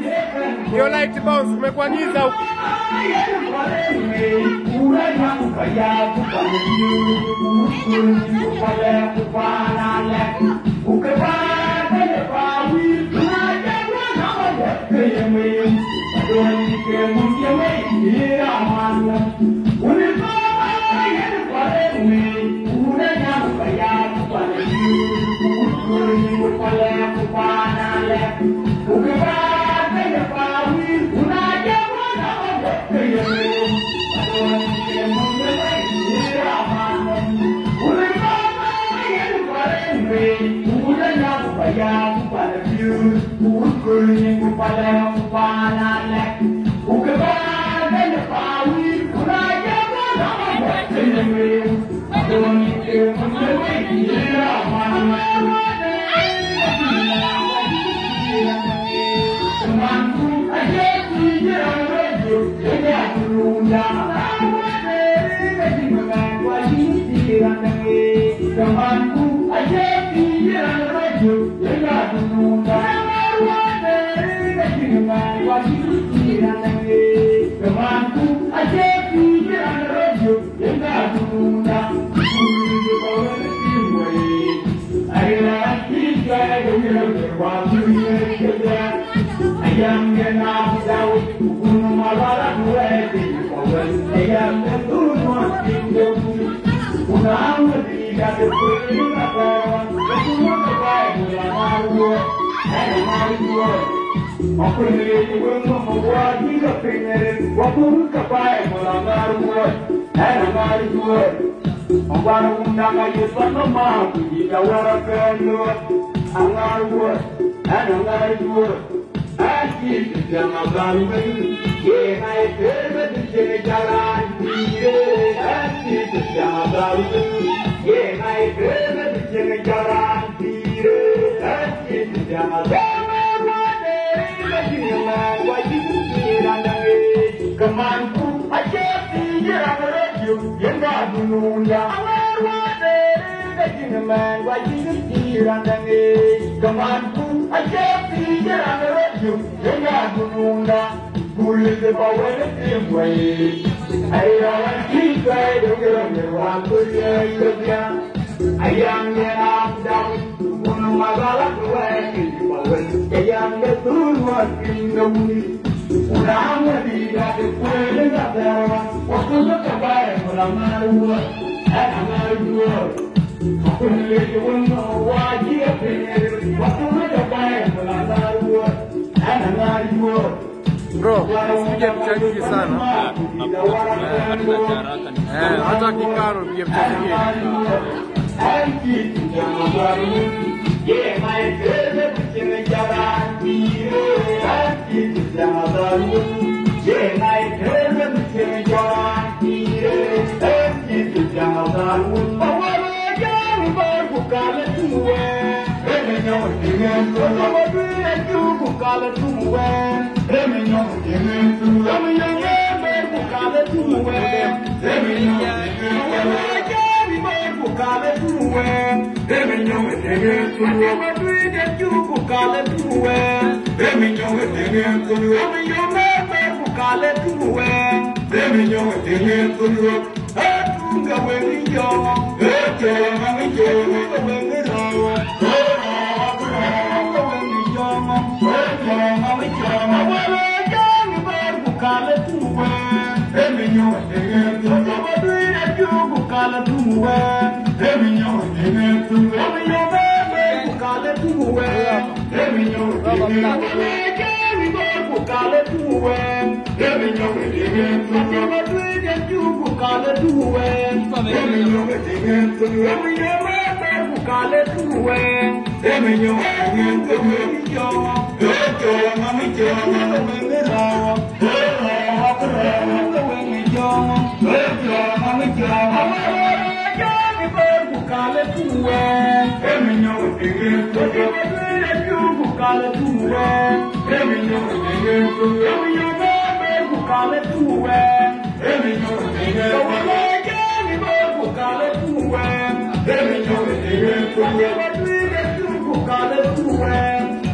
Yo like to bounce, make one ease out. Bro, sije mchaji sana. Hata kikaro pia mchaji.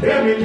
Every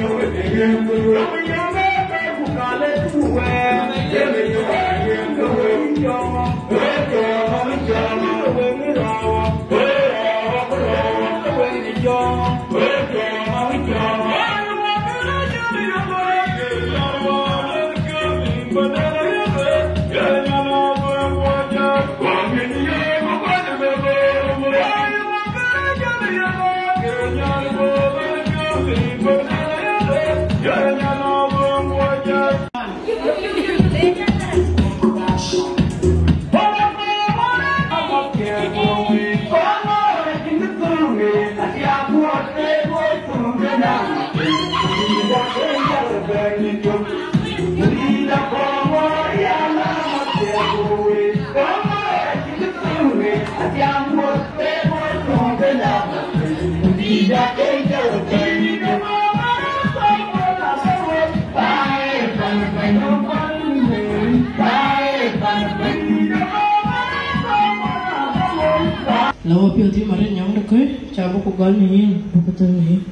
Lawa pio ti mare nyang de kai chabu ko gal ni betul ni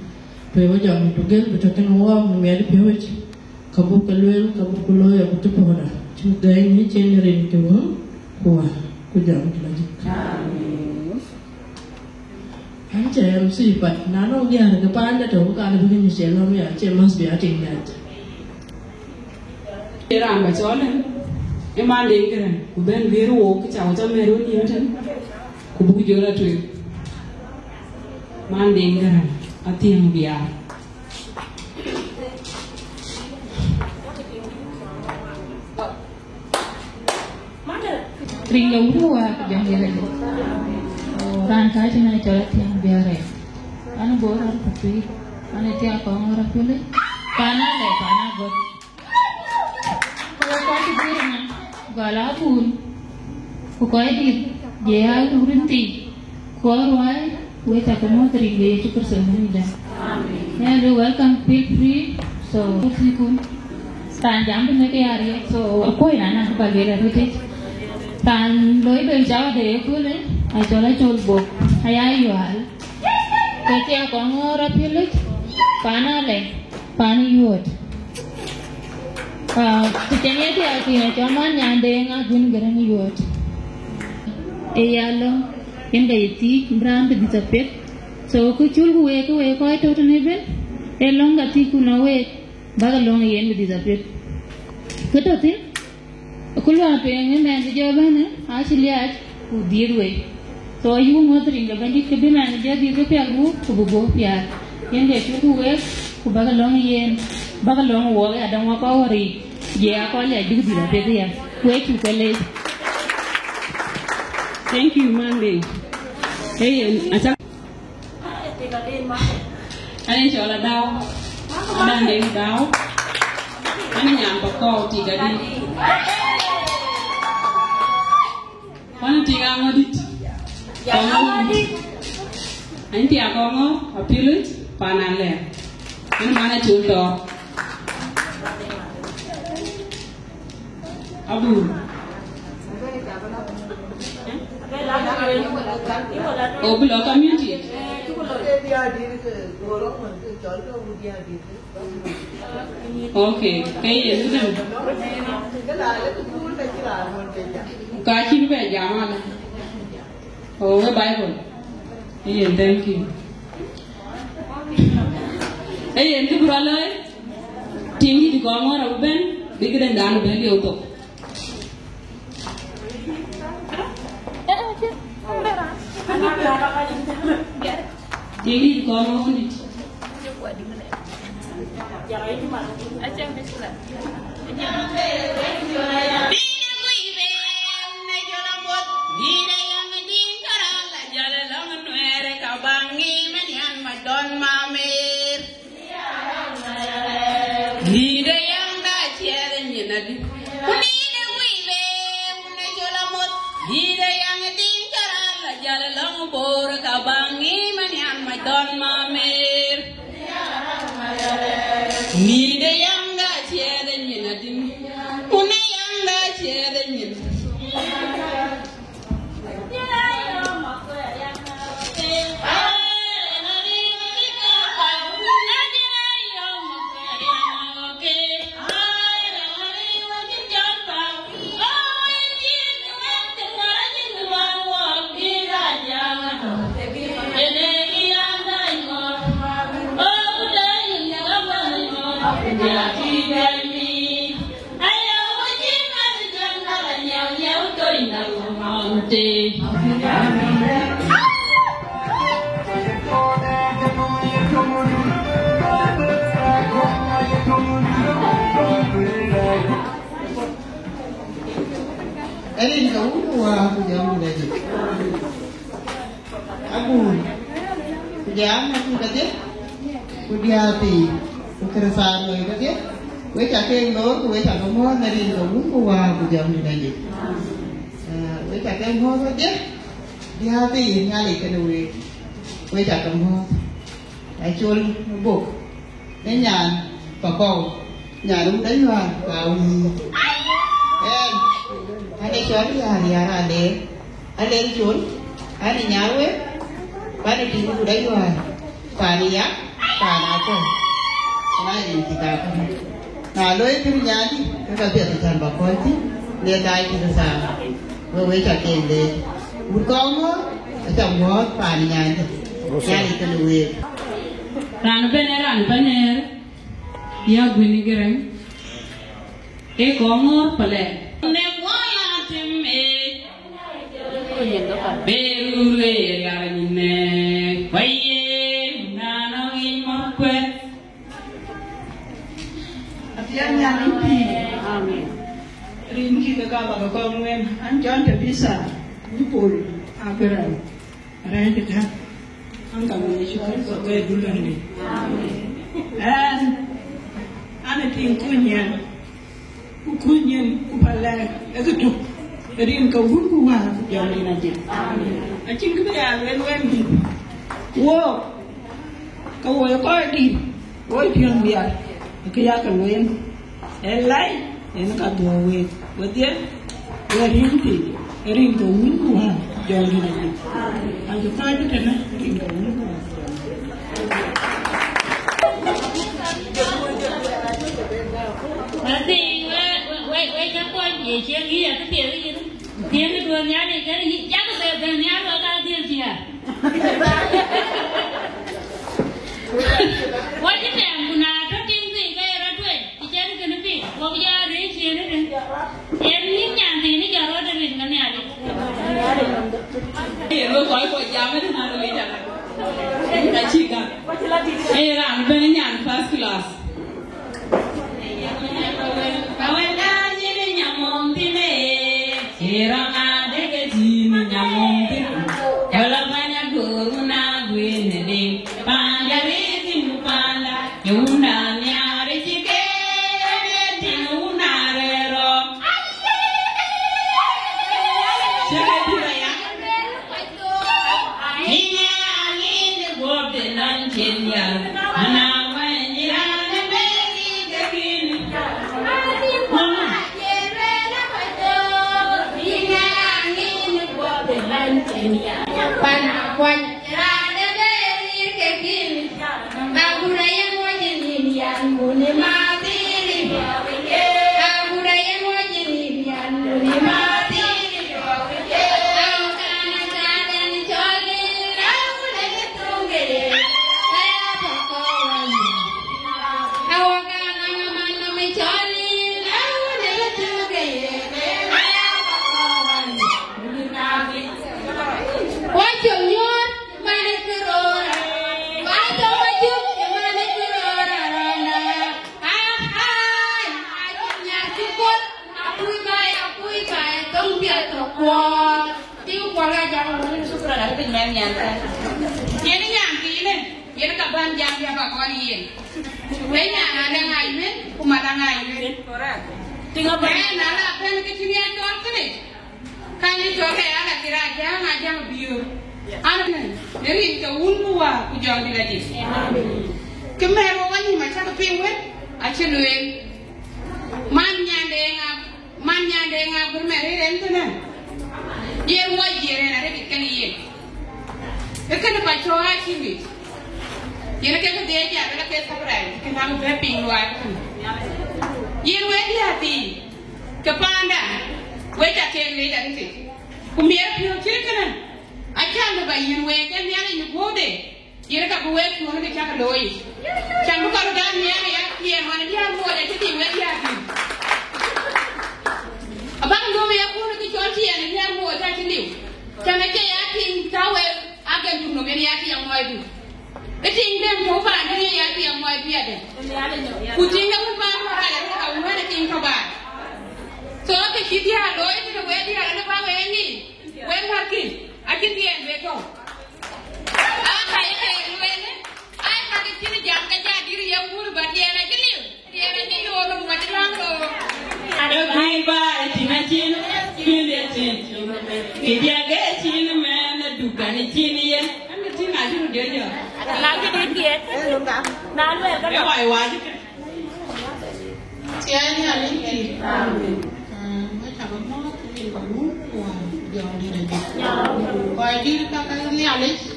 pewa jam to gel betaten wa me ali pio chi kabu kalwel kabu kulo ya betul pora chi dai ni chen ren ke wa ko jam lagi anje MC pat na no dia ke pan da to ka le ni se lo ya che mas bia ting ya Ram ba cholen e man de kren ku ben viru wo ki chaw cha meru ni yoten ku bu jora tu man de kren ating bia Tringam dua jam dia lagi. Ran kai cina coret yang biare. Anu boran tapi anu tiap orang pilih. Pana le pana got. Kalau kau tidur na, galau pun. Kau di dia berhenti. Kau ruai, kau tak mau teringga itu persembahan dah. Ya, you welcome, feel free. So, sikun. Tanjam tu mereka hari. So, aku yang anak bagai itu. Tan lối bên cháu để cứ lấy ai cho lấy chôn buộc hay ai yual cái kia có ngô ra phía lịch pana lấy pani yuot cái chuyện này thì cho man nhà đen à gun gerang yuot eyalo yang gaya ti brand di tapet so ku chul ku we ko ai to ne ben elong gati ku no we bagalong yen di tapet keto tin Kulwa pengen manager bana asliat ku dirwe so yu ngotring ga bandi ke manager di ke piagu ku bubo piar yang de ku we ku bagalong yen bagalong wo ada ngo ko wori je ko le di di pe ya we ku kale. Thank you Monday. Hey acha anh cho là đau đang đến đau anh nhảm bọc co thì cái đi Mana tiga ngodit, anh tiga kongo, apilut, panale, ini mana contoh, abu, oh belum community, okay, kayak itu kan. Kachi be jamal. Oh, Bible. Iya, thank you. Itu kuralai. Tinggi di kamar aku ben, bikin dan ben dia untuk. Tinggi di kamar aku ni. Jangan itu malu. Aja mesra. Gina yang meninggal jalan lang nuere kabangi menyan madon mamir. Gina yang dah ciaran jenadi. Kunina wibe kunai jolamot. Gina yang meninggal jalan lang bor kabangi menyan madon mamir. Gina yang dah ciaran jenadi. Kunai yang dah ciaran jenadi. ka wa ku jam le ji aku ku jam aku ka de ku dia ti ku terasa lo ka de we cha ke lo we cha mo na rin ka wa ku jam le ji we cha ke mo ka de dia ti nya le ka we cha ka mo ai chul bộ đến nhà bà con nhà đúng đấy mà vào em anh đi chốn nhà anh lên chốn anh đi nhà ấy bạn đi tìm cái đấy mà bà đi á bà nào không nói gì thì ta không nào lối cái nhà đi cái việc thì thằng bà con chứ liền đây thì nó sao với trả tiền để một con á chồng nó bà đi nhà đi cái nuôi ran bener ya gwini gereng e ko ngor pale ne wala tim e berure ya ne waye nano imokwe atian yang impi amin rinki ke kaba ko ngwen an jon te bisa dipol aperan ren te ta an ka ni shi ko ga dulan ni amin ana tin kunyan ku pala egutu rin ka wungu wa ya ni na je a cin ka ya len wen bi wo ka wo ko di wo pion biya ka ya ka wen elai en ka do we wo de wo rin ti rin ka wungu wa ya ni na je an ka fa ta na rin ka wungu wa Nanti, we jago ye chengi ya tu tiada dua nyari kan jago saya nyari kalau dia dia. Wajib yang guna tu tinggi kaya radue, ikan kena pi, wajib ada ciri ni. Ini nyanti ini jaro ada ni kan nyari. Lo kau jam itu nak le jalan. Kacik kan? Ram benar nyan first class. Kawan aja ni nyamong tine, irang ada ke sini nyamong tine. Kalau banyak guna gue nedi, panjari timu panda, yunda nyari cike, timu narero. Siapa dia ya? Ini angin gua dengan cinya, anak menjiran. Pan rada dari kekini, aku raya wajib yang muni mati, aku raya wajib yang muni mati, aku kadang-kadang coli, aku lagi tunggil, saya pokoknya, aku kadang-kadang coli, aku lagi tunggil, saya pokoknya, wajib nyur, mana kerora, wajib mana kerora rana, hai, aku nyari pun, aku ibai, tong biar terkuat, tiu kuala jangan mungkin supra dah kenyang nyantai. Jadi nyangki ni, jadi kapan jam dia bakal ni? Banyak ada ngai ni, kumada ngai ni. Tinggal banyak nala apa yang kecilian tu apa ni? Kali tu ada kira-kira ngajang biur. Anak ni, dari itu unua kujang di lagi. Kemeru ni macam kepingin, aci lueng. Manya dengar bermeri rentu ni. Dia wajib ada bikin ini. Ikan apa coba sini? Dia nak dia je, ada kes seberai. Kenapa berping luar? Dia wajib hati. Kepanda, wajib cekli dari sini. Kumbiar piu cekli. Acan ba yin we kan ya ni gode yere ka buwe ko ne ka loyi can ko ka da ni ya ki man ya mo da ti we ya ki abang do me ya ko ne ki choti ya ni ya mo da ti liu can ke ya ki tawe agan du no me ya ki ya mo du e ti ndem mo ba ne ya ki ya mo bi ya de ku ti nga mo ba ma ala ka mo ne ki ko ba so ke ki dia loyi ti we dia ne ba wengi wen harkin akin dien beto aka ite wene ai ka kini jam ka jadi ya mur ba diana jiliu diana jiliu lo ngadirango ada gaiba tina chin kinde chin kidia ge chin mena dukani chin yen ame chin adiru dejo la ke diet na lu ka e wai waji Tiani alinti. Macam mana tu baru kuah yang di lagi. Kau di kakak ni alis.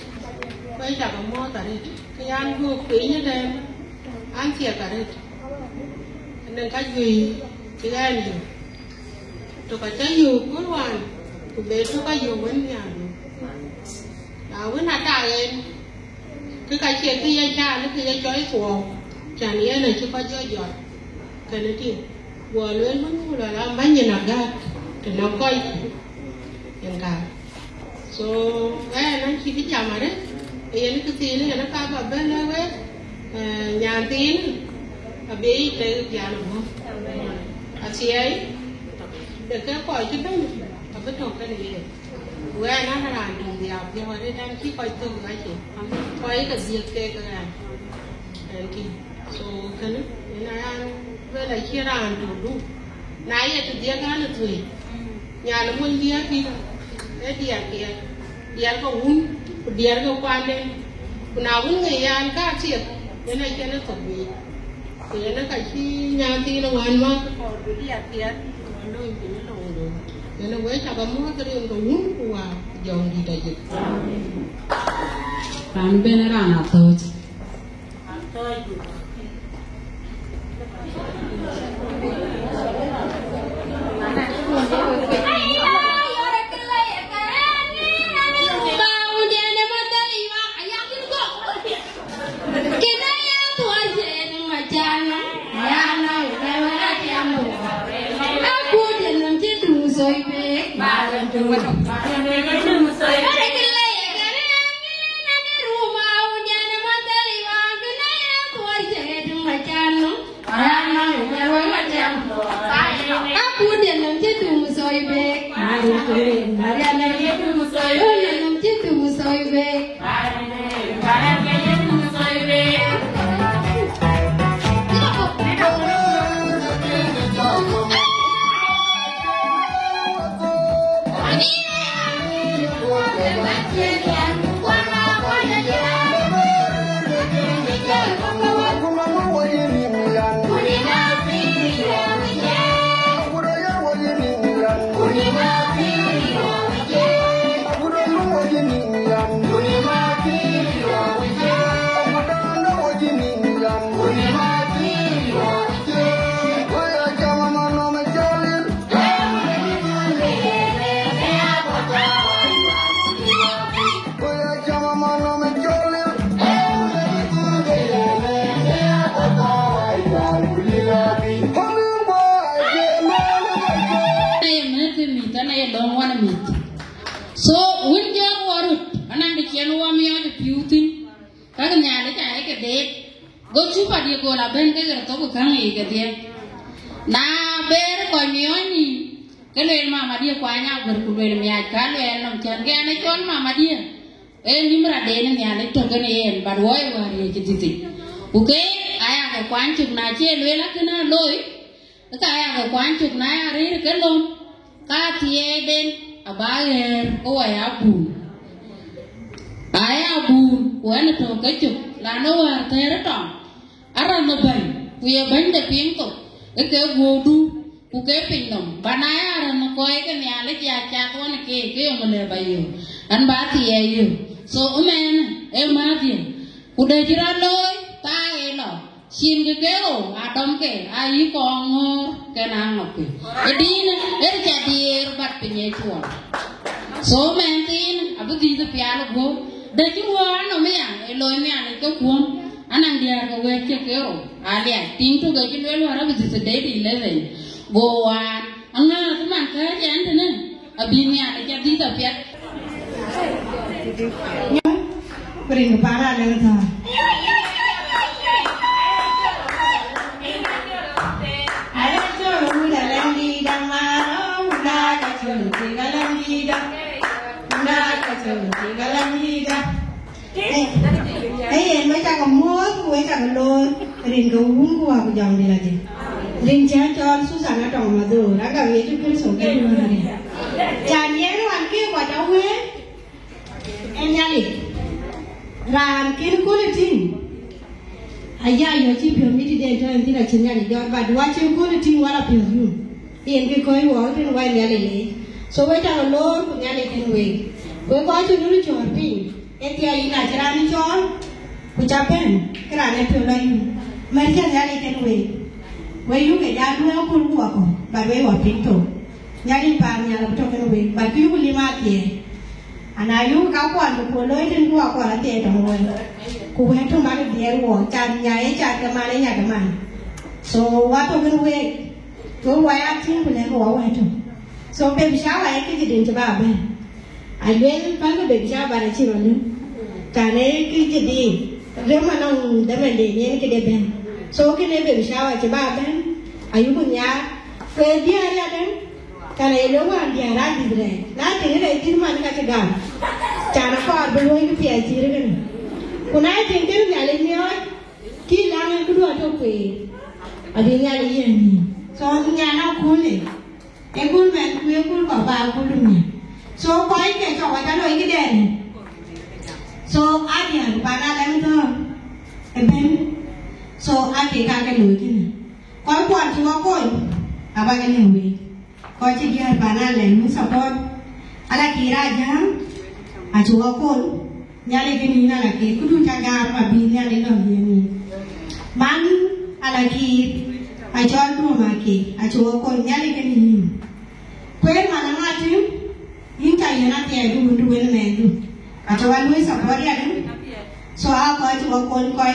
Kau cakap mau tarik. Kian gua punya dan anti tarik. Dan kaji kian tu. Tu kaca yu kuruan. Tu betul kayu wenya. Lawan ada kan. Kekaji kian cakap ni kian joy kuah. Jadi ni cuba joy. Kanati walwen mun la manya naga tenokoi yang ka so nan ki jamare yen ki tin yana ka ba bana we nyantin abe te jano mo asiai de ka ko ji ben abe to ka ni we na na ndu dia ya wa de dan ki ko to ga chi ko ai ka zi ke ka anti so kana ina Vela kira antudu, na iya tu dia kan tu, nyala mun dia pi, dia ko un, dia ko kwande, kuna un ngayan ka siap, ena kena tu bi, ena ka si nyanti na wan ma ko dia, no impine no udo, ena we ta kamu teri ko un kuwa jauh di daje. Kan beneran atau? So when you are anang di channel wa mi ada piutin kag nyale cha ke de go chupa dia go la ben ke to ko kang e ke dia na ber ko nyoni ke le mama dia kwa nya ber ku le mi a ka le nam chan ge ne chon mama dia e ni mra de ne nyale to ke ne en bar wo e wa ri ke titi uke aya ke kwan chuk na che le la ke na loi ka aya ke kwan chuk na ya ri ke lom ka tie den abager ko aya bun wana to kachuk la no war tere to ara no bai ku ye bande pinto e ke wodu ku ke pinnom banaya ara no ko e ke nyale ja cha ko ne ke mo le bai yo an ba ti ye yo so umen e ma di ku de jira loy ta e lo shin ke o adom ke ai ko ngor ke na ngok e din e ja di bat pinye chuo so men tin abu di the piano go de chuo no me ya e loy me an ke kuom anang dia ko we ke o alia tin to ge ke lo ara bi se de 11 go wan anga tu man ka jan tene abi me an ja di the piat Bring para le ta Ai cho lu da len di dang ma no da ka chu ti ga len di chẳng lôi rin go hung qua ku jam đi là gì rin cha cho Susana trong mà đồ đã gặp việc chút số cái luôn rồi chàng nhé nó ăn kia quả cháu huế em nha đi làm kia nó cố lên tin ayah yo chi phiêu mi đi đến cho em tin là chính nhà đi cho và đua chi cố lên tin qua phiêu phiêu hiện cái coi vào cái ngoài nhà này so với thằng lôi của nhà này tin về với coi cho nó đi chọn pin em thì ai là chỉ làm cho ucapen kerana phiêu lại mấy cái nhà này tin về với những cái nhà nuôi con của con bà với họ pinto nhà đi bàn nhà là cho cái về bà cứ lima tiền anh ấy yêu cao quan của lối trên của quan là tiền đồng rồi cô hay thông báo được tiền của chàng nhà ấy chàng cái mà đấy nhà cái mà so what tôi cái về tôi quay ăn chín của này của quay thôi so baby sao vậy cái gì đến cho bà bên anh bên phải cái baby sao bà đã chịu rồi chàng ấy cái gì đi nếu mà nó để mình để nhé cái đẹp bên so cái này baby sao vậy cho bà bên ayu punya về dia ada kan karena itu kan dia rajin deh nanti ini dari mana kita cakap cara kau berbuat itu biasa kan kunai tinggal nyalin ni kilang kedua tu kue ada nyalin ni so nyala kule ekul men kue kul bapa kulumnya so kau ini cakap apa lo ini deh so ada pada lem tu eben so ada kakak lo ini kau kuat cuma kau apa kan ni kau cakap pada lem support ala kira jam acuwa kau nyale gini na lagi kudu jaga apa bini ale lo ni man alaki acuwa tu maki acuwa ko nyale gini ni kue mana ngati inta yana te du el medu acuwa lui sapori ade so a ko acuwa ko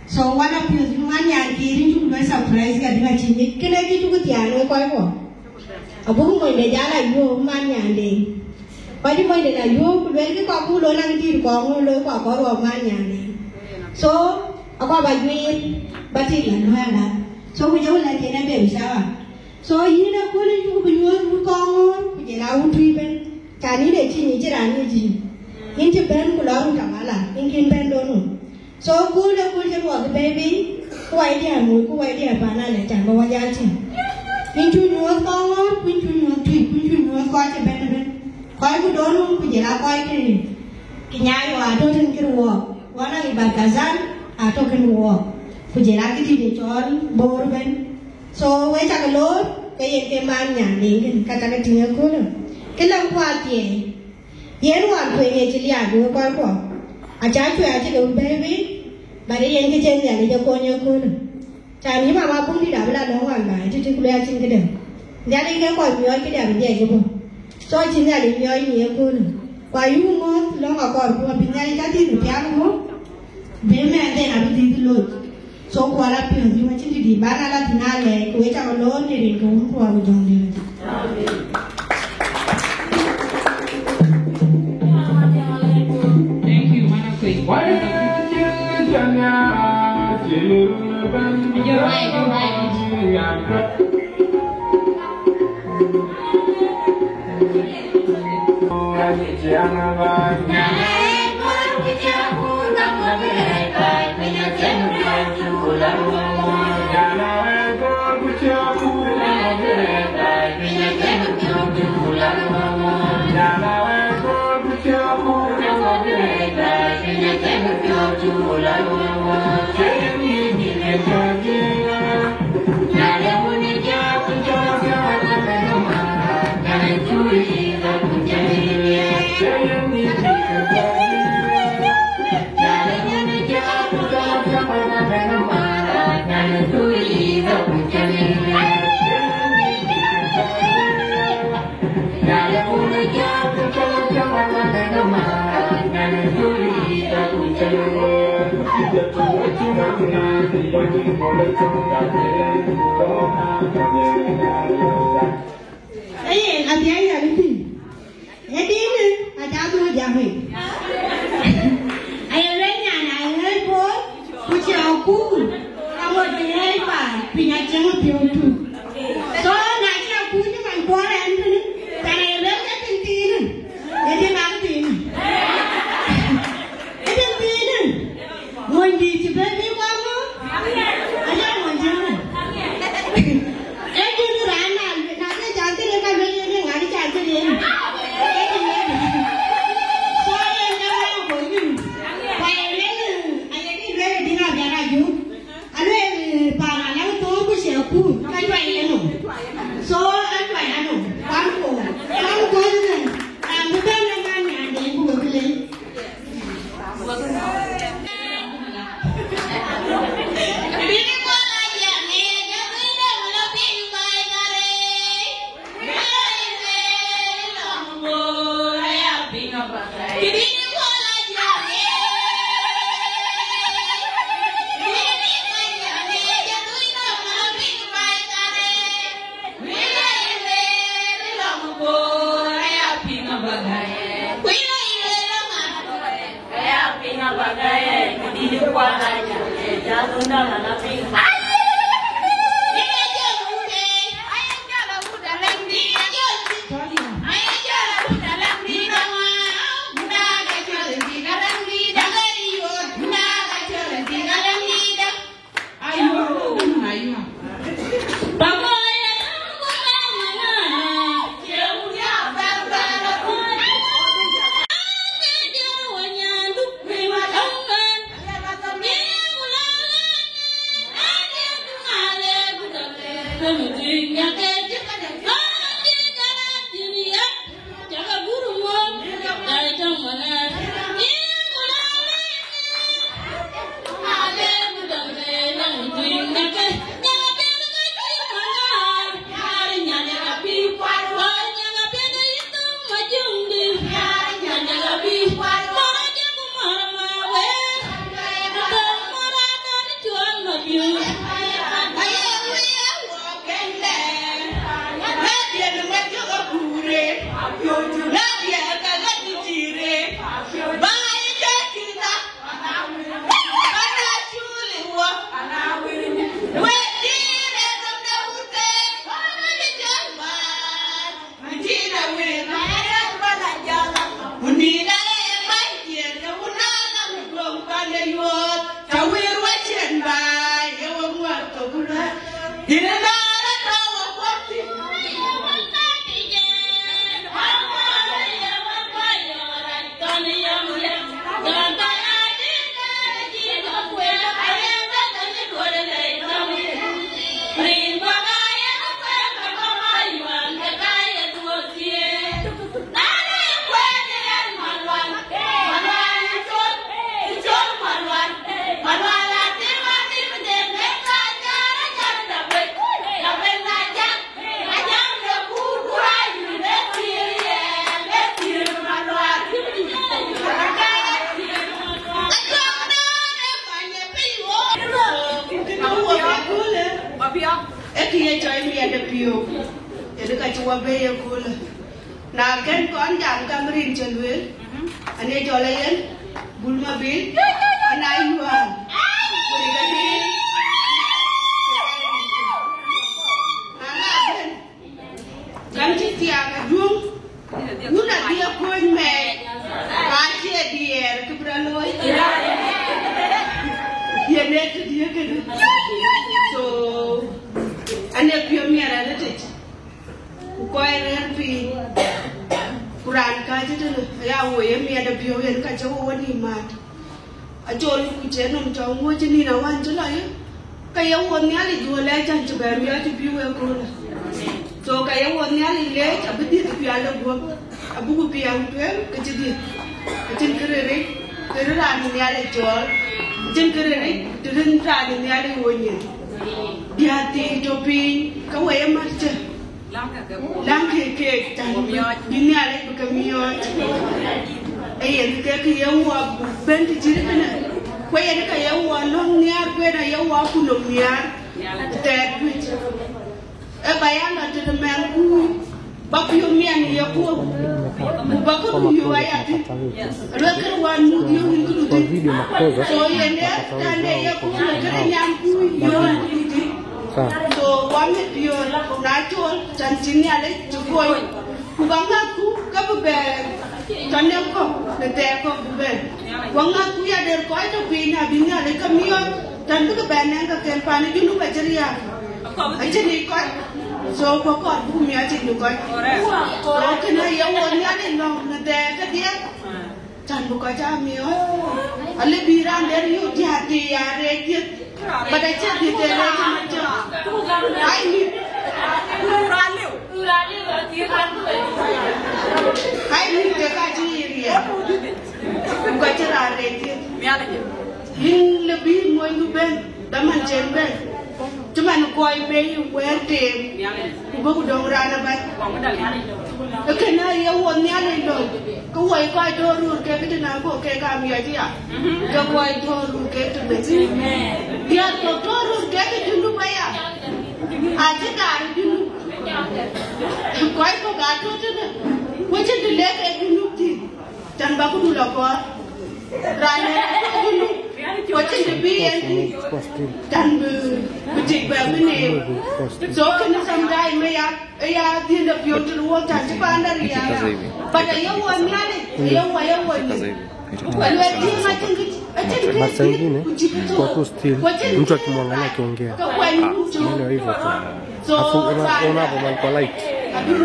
so wana pio man yang kiri tu lui surprise ga dinga chini kena ki tu tiano ko abu mo ne jala yo man yang de bởi vì mình là vô với cái con cú lối năng tin con lối quả có đồ mà nhà này số qua bài duyên bà chị là nó là số bây giờ là chị đang bị sao à số ý nó cứ đi vô bây giờ con chị là u truy bên cả ní để chị nghĩ chứ là như gì nhưng chị bên của nó không cảm là nhưng kia bên đó nữa số cú nó cú cho một cái baby quay đi à mũi quay đi à bà này lại chẳng bao giờ chị nhưng chui nhúa con chui nhúa truy chui nhúa coi chị bên bên kau itu dulu penjela kau ini kinyai atau ten keruo, warna ibarat kazan atau keruo, penjela kita dijual bor ben, so wei cakap lor, kaya keman nyanding kan kata tinggal kau tu, kelam kuat ye, ye luar kau ye celia dua kau, ajar kau ajar kau baby, bari yang kecil jadi jauh kau tu, cari mama pun tidak boleh lawan lah, itu kuliah cing kedem, jadi kau biar kita berjaya kau. So chính là đến nhớ nhiều hơn, và yêu muốn nó mà còn của bên này cái gì được kéo không? Bên mẹ đây là cái gì luôn, so qua là chuyện gì mà chính thì bán là thì nào lẽ, cuối cho lớn thì đến cũng qua một trong điều. Thank you, mana kui. You're right, you're right. Ấy anh thấy là cái gì? Nghe tiếng đi, anh cháu tôi già rồi. Anh lên nhà này lên phố, tôi chào cú, ông ơi thì hay phải, vì nhà chẳng có thiếu thủ. Số này chào cú chứ mà quá là anh thôi, tại này lên cái tiền tiền, để đi bán tiền. Cái tiền tiền, ngồi đi chỉ biết Wacha to be and can be take by the name. So can sometime may I the end of your to work at the Pandaria. But I don't want it. Basi ingine kwa tu still mtu akimwangalia akiongea ndio hivyo tu. Hapo unapo malko light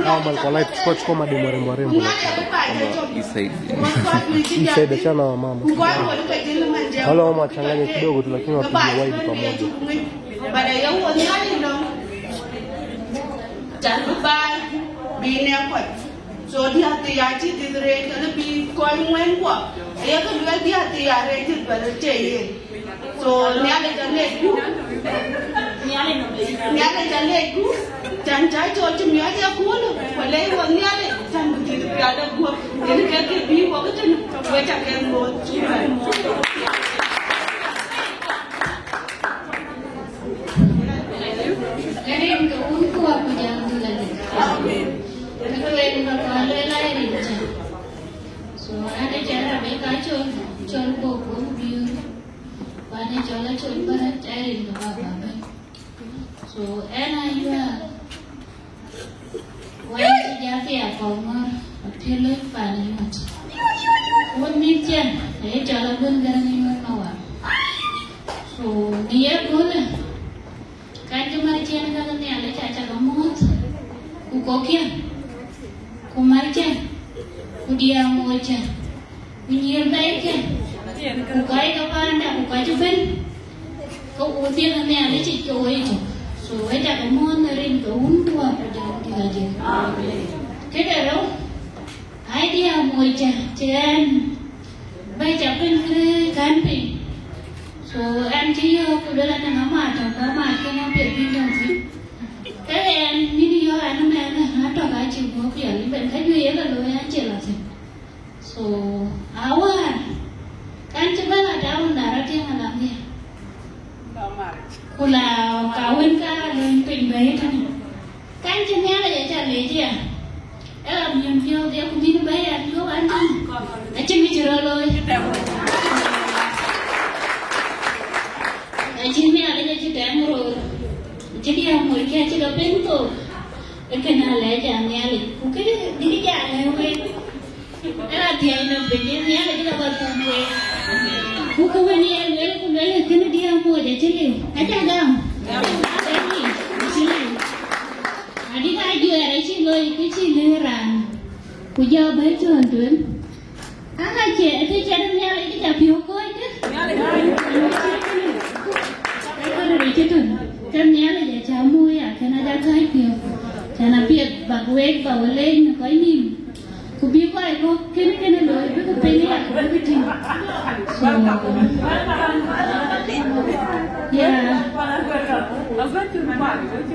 au malko light chukua mademo rembo rembo isaide chana wa mama wala mama changanya kidogo tu lakini wapige wide pamoja. But I don't want it. So dia tiachi tidre kana bi koi mwen kwa ya ka lwa dia tiare tit bar cheye so nyale jale ku chan chai cho chim ya ja ku no wale wo nyale chan bu ti ya da ku ne ke bi wo ka chen we cha ke mo chu Erin ko unko aku jangan lagi. Amin. Kalian bakal lelai rinca. So ada cara mereka col bobo biu. Pada cola col barat cari apa. So ena juga. Wajib jadi apa mar. Akhirnya paling macam. Pun mircian. Cola pun garang ini mawa. So dia boleh. Kan cuma cian kan ni ada caca gemuk. Kukokian. Kumarja, kudia moja, kunyir baiknya, kukai kapanda, kukai cuben, kau utir nanti ada cik kau itu, so ada kamu nerin kau untu apa jauh tiga jam. Kita tahu, idea moja, cian, baca pen kanpin, so anti yo kudalah nama atau nama kena berpindah sih. Cái ini yo anh em atau gaji gua pian ben kai duit ya lo ya jelas. So awan kan coba ada undara dia ngalangnya. Kula kawin ka lemping bayi kan. Kan cuma ada ya cari dia. Nyum dia kumin bayar yo anjing. Macam ni cerah lo. Macam ni ada je cerita murur. Jadi yang mau kita cakap bentuk, kenal aja nyali. Mungkin diri jangan we. Ada dia yang begini nyali kita berkumpul. Bukan ni yang we kena dia mau aja cili. Aja dam. Jadi sini. Adik aja ada cili itu cili ran. Puja baca tuan. Anak cek itu cara nyali kita biokoi kan? Kalau itu kan nyala ya camu ya kan ada kai pio kana pia bagwek bawleng ko ini ku bi ko ai ko kene lo be ko peni ya ko bitin so ya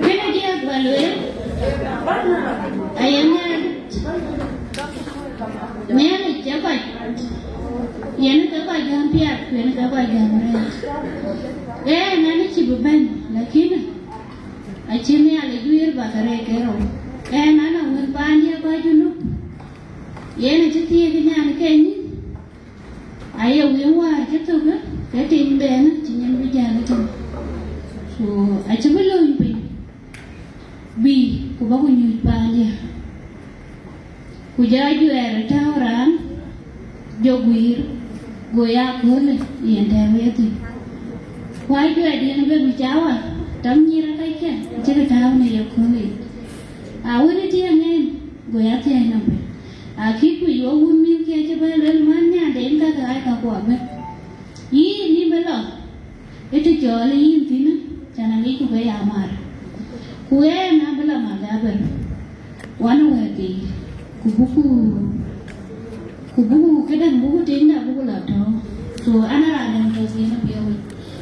kene dia balwe ayana nyala jaba yana ka ba jam pia yana ka ba jam nani cibuban lakini achime alijuir bakare kero nana un panya bajunu yena chiti ginya kenyi ayo wiwa chitu ga ketin ben chinyan bijana tu so achibulo impi bi kubagu nyu panya kujaju era tauran joguir goya gole yenda weti why do I didn't be Jawa? Don't you like it? Take a town in your colleague. I wouldn't hear men go out there number. I keep with your woman catch a little man and then got the eye of water. Ye never it is jolly in dinner, and I make away Amar. Where Nabala Magaber? One way the Kubu couldn't move in the Bulato. So Anna was in a view.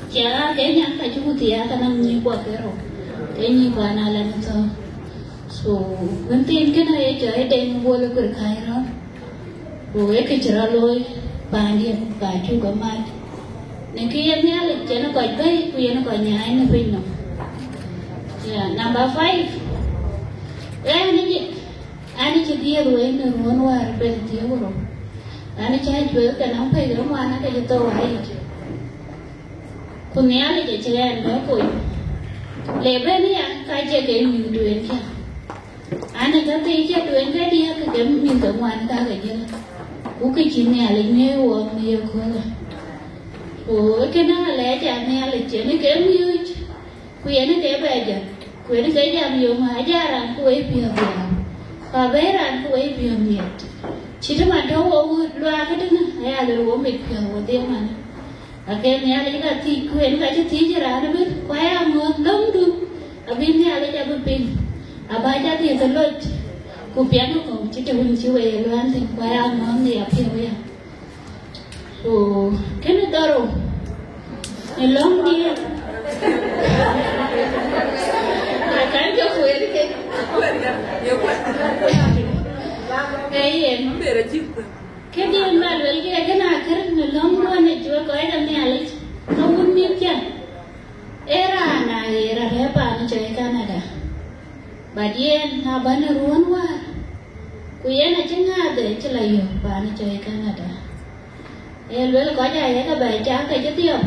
Cara kayaknya tak cukup dia karena menyibuk kero, kayaknya banalan itu. So nanti kan ayah jaya dengan boleh berkairan, boleh keceraloi, bandia baju gamat. Nanti yang ni ada jangan kau baik, kau yang kau nyai ni pinno. Ya, number 5. Ni ani jadi ruang ni ruang war berarti orang. Ani cahaya jual kan apa yang rumah nak jadi tahu hari. Kunyali je chilen ba ko. Lebe ni ya ka je ke mi duen kya. Ana ka te je duen ka dia ka ke mi ka wan ka ke je. Ku ke chi ne ale ne wo mi ko la. O ke na le ja ne ale je ne ke mi u. Ku ye ne ke ba ja. Ku ne ke ja mi ma ja ran ku e pi ba. Ka be ran ku e pi mi. Chi ta ma do wo lwa ka de na ya le wo mi pi wo de ma. Akhirnya ni ada juga tiku, ni ada tiga ada ber, kaya muat lomdu, abis ni ada jadi pin, abah jadi terlot, kupian tu kau cita hunci wae luan ting kaya muat ni apa ya? Oh, kena taruh, ni long dia, kan kau kue ni ke? Kedi mbal wel ki aga na kar no longo ne jwa ko eda ne ale no un mi kya era na era re pa ni chai Canada badien na ban ruan wa ku ye na chinga de chla yo pa ni chai Canada el wel ko ja ye ka ba cha ka je tio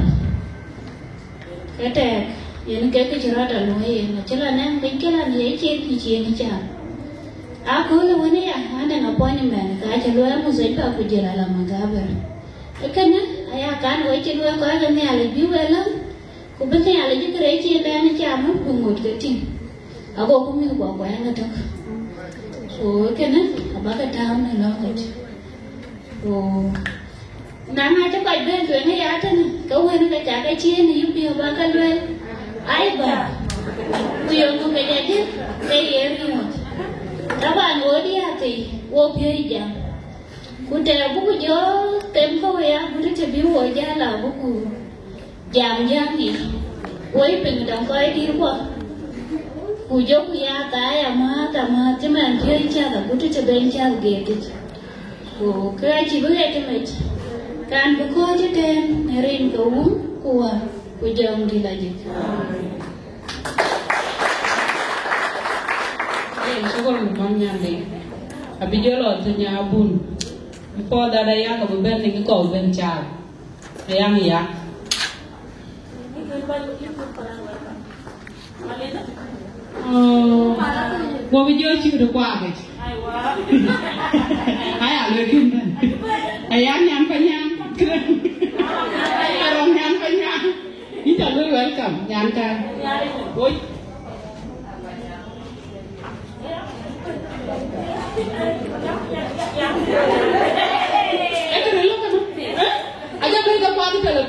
ke te ye ni ke chira ta no ye na chla na bin ke la ni che ki che ni cha. Aku lu ni ya, ada appointment. Kaca lu aku saya aku jalan lama gabar. Ikan ayah kan, wajib lu aku ada ni alih juga lah. Kau betul alih juga receh dah ni cama pungut keting. Aku mi buat yang ada. So ikan apa kata ni lah kaca. So nama tu kau ben tu ni ya tu ni. Kau ni kaca kaca ni you biar bakal lu. Ayah bah, tu yang kau kaca je, kaya ni. Kapan dia ti, wo pioi jam. Kunte buku jo tempo ya, kunte cebi wo jala buku jam ni. Woi pengedang koi di rumah. Kujo ya taya mata cuman pioi jala, kunte ceben jala gitu. Oh, kaya cibu ya temet. Kan buku je ten, nerin kau kuah, kujang di lagi. Sukul manya ni, abi jolo tu nyabun, po dada yang kau ben ni kau ben car, yang ya. Mau video cium dua kali. Ayah lagi kan, ayah nyampe keren, orang nyampe ini tak welcome, nyampe, boy. Aja beri kapan kalau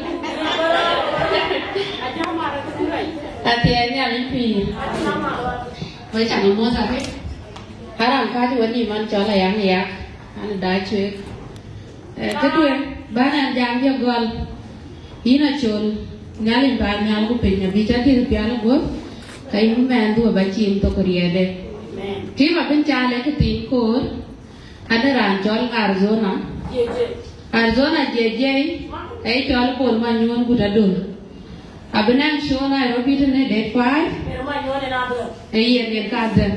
latihannya lebih macam mana sahaja harang kau tu ni man coba yang ya anu dah cuy kedua bahan yang dia gol ina cun ngalin bahan yang aku punya bicara di piala gua kayak mana tu baca untuk Korea deh. Terima pencari ketik kor ada rancol Arizona JJ col pol manyuan kudadul abenang show Nairobi tu ne date 5 ye kaden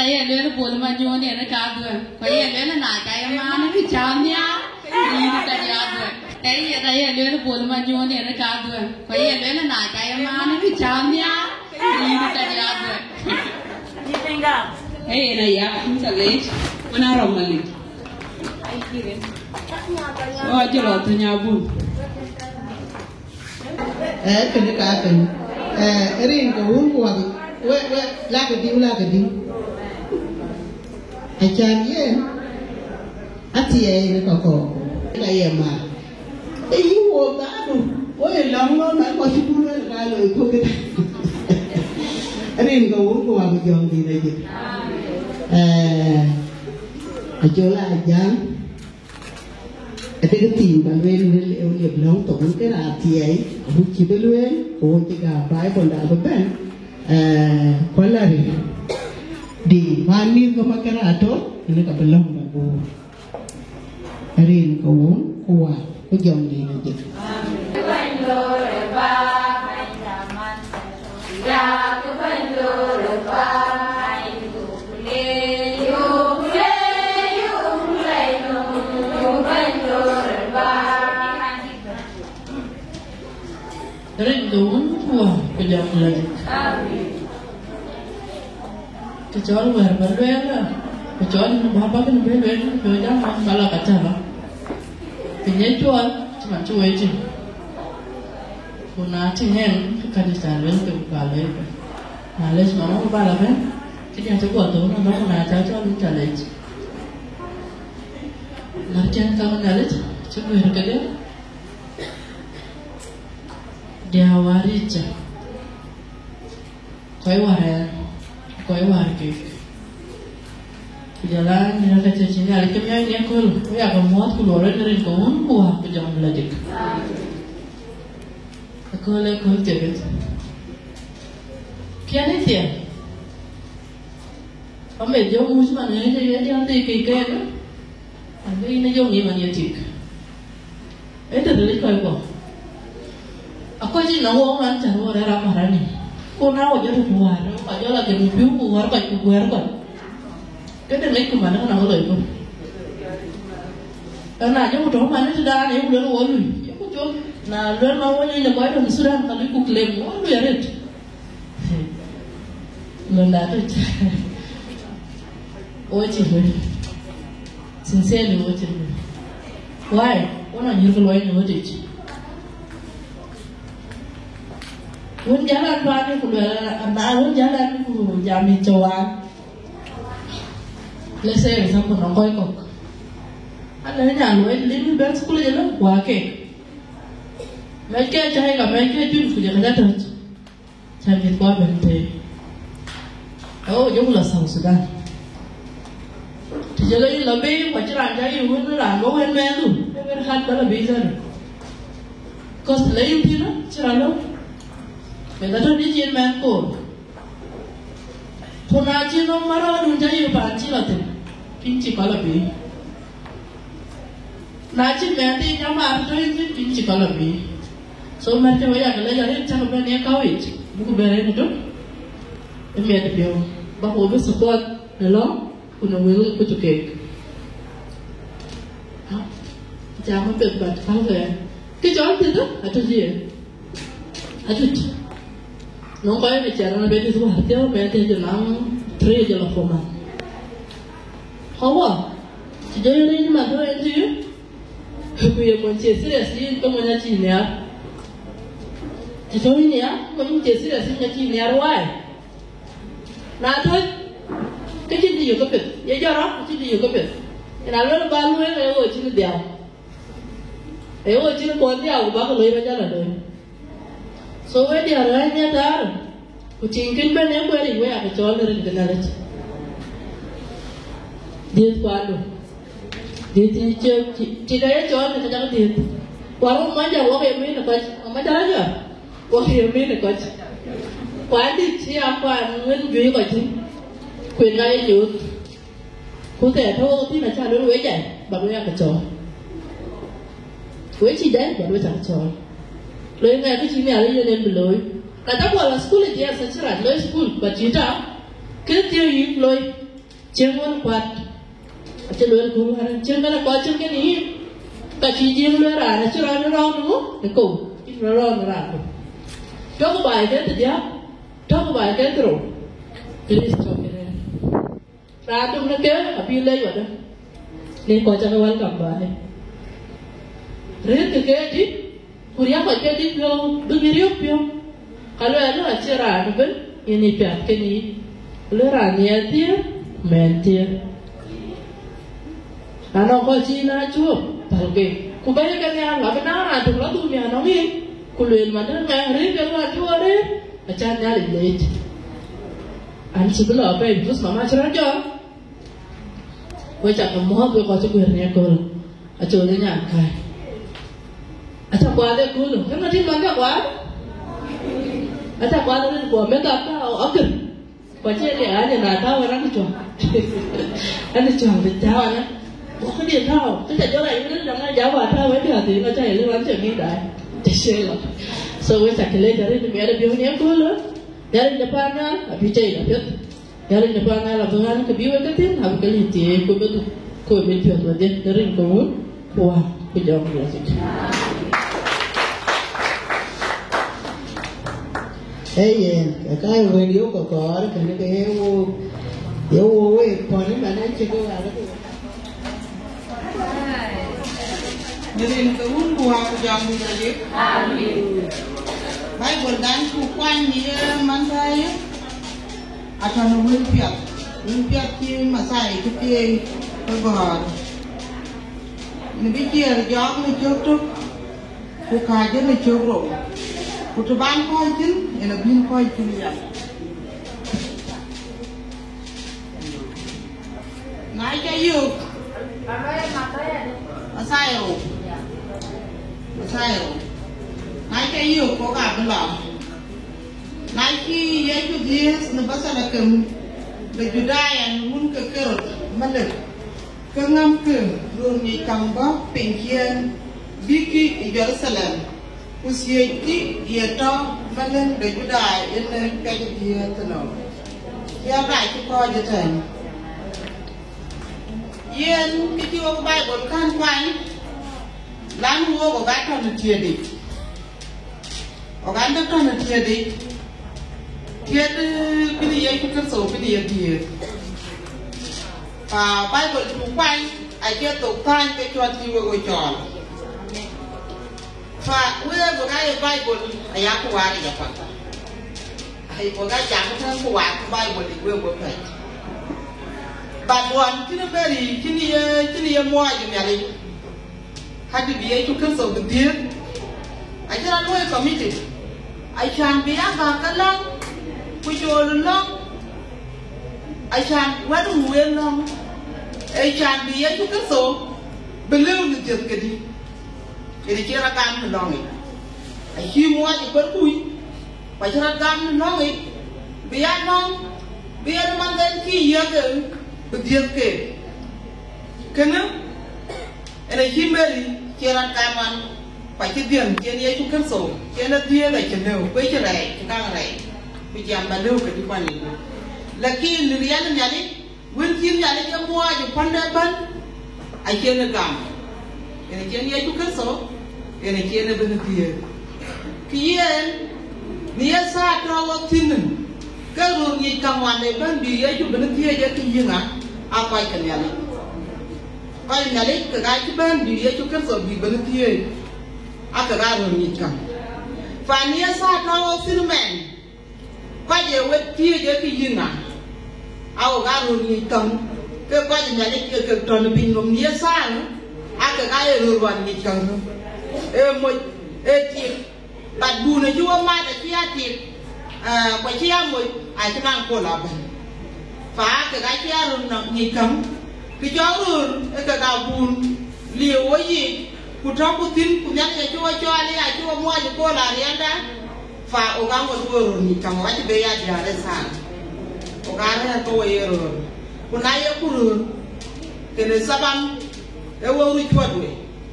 ye le pol manyuan ne kaden ko ye le na kaya mana ki chamnya ini kaya ye le pol manyuan ne kaden ko ye le na kaya mana ki chamnya ini kaya na ya kita leh mana romali oh jelo tu nyabun kena kata ring kau kuat we lagi di acan ye ati ye kau kaya mah iwo dah tu oh long nak kau cipul kalau ikut kita ring kau kuat jom di lagi ajola ajan cái tìm bạn bên liệu nghiệp long tổng cái là thì ấy cũng chỉ biết luôn cũng chỉ cả bài còn đã có bên qual là di mani có mà cái là tốt nên cả bên long là cô rin cũng qua có dòng đi là gì Rin gawin mo ko jam lagi. Kecuali berbeda, kecuali bapak kan berbeda malah kacau. Penyejual cuma cuy je. Kuna cingen kan disalin ke balai. Malas mama balai kan. Jadi yang cukup tu, nama kuna caca mencalai. Marjan kamu calai, cukup kerja. Dia waris. Koi warke. Jalan dia kata sini, aliknya ni aku, ya aku muat keluar dari kawan, buah aku jangan belajar. Aku lek kau cakap. Kian ni dia. Kami jauh musman ni dia jangan terkikir kan. Anda ini jauh ni mana cik. Itu dari kau apa? Aku aja nawa orang cari orang ramah ni. Kau nawa jadi buar, kau jadi lagi mimpi buar kau. Cái này của mà nó nào lợi không? Ở này cho một chỗ mà nó Sudan này cũng lớn quá rồi, có chỗ là lớn mà như là quái đồng Sudan là nó cục lem quá rồi đấy. Lần đã rồi. Ôi chị ơi, sincerely ôi chị ơi. Why? Ôi nào nhiều cái loại nữa chị. Muốn jalan qua đi cũng là anh muốn jalan cũng jam đi châu Á. Let's say example nó coi cọc anh lấy nhà lối lính bên school vậy đó quá kệ mấy cái trai gặp mấy cái chuyên phụ việc ra thật trai Việt qua bên thế giống là sòng Sudan thì giờ đây là bé phải làm cái gì nó làm nó quen quen luôn quen hát đó là bây giờ có lấy thì nó chứ là đâu người ta cho đi trên men cổ Punaji no maro dunja yu panci lah tu, pinci kalau bi. Naji mesti nyamar tu itu pinci kalau bi. So mereka wajah kalau jadi cakap ni kawin, buku beri itu, ini ada biar bahawa be support dalam punya will kucukek. Jangan berbuat apa ya? Kecuali itu, ada je, ada. Nong kaya bicara na beti semua hati apa beti aja nang tre aja lah formal. Hawa, jadi ni macam mana tu? Aku yang mencari serius ni, kamu nak cini ya? Jadi ni ya, kamu mencari serius ni nak cini ya, ruai. Nah tu, kecil dia juga pet, ya jarang kecil dia juga pet. Kalau orang baru ni, saya awak cini dia. Awak cini pon dia, awak baru lagi macam mana? So when dia orang ni ada, kucingkin ben yang beri, we aku jual dari negara itu. Dia kualu, dia tidak ya jual dari negara dia. Warung mana wak yang mana kau, mana aja, wak yang mana kau. Kuali siapa ngen jual kau tu, kuih ngai jual. Kau tak tahu tu nak cari duit je, baru aku jual. Duit cida, baru aku jual. Lối nghe cái chuyện này là nên bị lối. Cả ta bảo là school thì sẽ chỉ là lối school và chỉ ra cái tiêu gì lối trường môn quạt, chỉ lối cũng hay trường cái là quạt trường cái này cả chỉ riêng lối là chỉ là nó rau nữa cái cổ nó rau nó ra. Trong bài cái gì á, trong bài cái rồi cái gì trong cái này ra trong nó kéo ở bên đây vậy đó nên coi cho cái quan trọng bài riết cái gì Kuria pakai di pion, begini pion. Kalau ada acara apa, ini piat kini, leranya dia, mentir. Anak kau Cina cukup, tapi kebanyakan yang nggak benar, tu lah tu yang nongin. Kuliah mana ngari kalau cukup deh, macam nyari leh. An sebelah apa itu sama acara je. Kau cakap muha kau cukup ni kau, acaranya kai. Acha kuada kulu, kan nanti mana kuada? Acha kuada ni kuada, mereka apa? Akan, baca dia aja nak tahu orang itu, ada cuma beritahu na, bukan dia tahu, kita jual ini jangan jawab tahu itu hati, baca ini macam ni dah, jadi so we cakap dari ni ada biunya kulu, dari depannya, abijai lah, dari depannya lah tuhan kebiu katin, habis kali itu, kau betul betul dari kau, wah, kau jawab lagi. Hey, cái quên yếu có đó, cái yếu ấy, còn nếu mà nói chưa có là đó. Nên cái uống bùa của dòng mình là gì? Bài buồn đáng cụ quan như mang thai á, à cho nó nguyên phiệt chi mà xài cái kia cái bò, mình biết chia là gió mình chưa trúc, cụ khai chứ mình chưa rồi. Cụ cho bán coi chứ, nên là bin coi chứ vậy. Nói cho yêu. Mà sai rồi. Nói cho yêu có cả bên lòng. Nói khi ấy chú gì, nó bắt ra là cầm. Để chú đai anh muốn cơ cơ rồi. Mà được. Cơ ngâm cầm, luôn như cầm bó, bình khiên. Biki Jerusalem. Usieti yeto manen de judai ene kaje yetno ya rai ko ko jeten yen kiti wo bible kan kwai lan wo go ga ton tiedi o ga ndo ton tiedi kini ye ko so kini ye die bible tu kwai ai ke to tan ke cho ti wo go chon fa wewe bukai Bible ayaku wari ya pata ai boga jamu tan ko wa Bible di wewe bokai badwan kini ye mo aji nyali hadi biye ku kaso gdir ai jara loy committee ai chan biya ba kalang ku jol long ai chan wadu wen long ai chan biye ku kaso believe ni jet kedi jadi kira gam nongi, ahi mua je berkui, pacaran gam nongi, biar mandan ki ya ke, berdiam ke, kena, ahi meri kira gaman, pacaran kini ya cukup so, kena dia lagi cenderung, pacaran, cakap rai, pacaran balu ke di mana itu, lagi lirian nyali, mungkin nyali je mua je pandaban, ahi kena gam, kini ya cukup so. Ene kene benetie kien nia sa trawo tinen karu ni kamane ban bi ya ju benetie ya kinga apa ikanyali kai nyali ka ga ban bi ya ju kan so bi benetie aka ga ro ni kam fa nia sa trawo sinmen ka je wetie ya kinga au ga ro ni kam ke ka nyali ke ton bi ngom nia sa aka ga ro wan ni kam mo ti ba du na ju ma da ti ati kwa ti mo ai ti man ko la ba fa ka ga ti ru na ni kam ki jo ru e ka ga bun li wo yi ku to ku tin ku nya ya ju jo ali a ju mo ji ko la rienda fa o ga mo ru ni kam wa ti be ya ja re sa o ga re ko ye ru ku na ye ku ru ke ne sabam e wo ru chwa du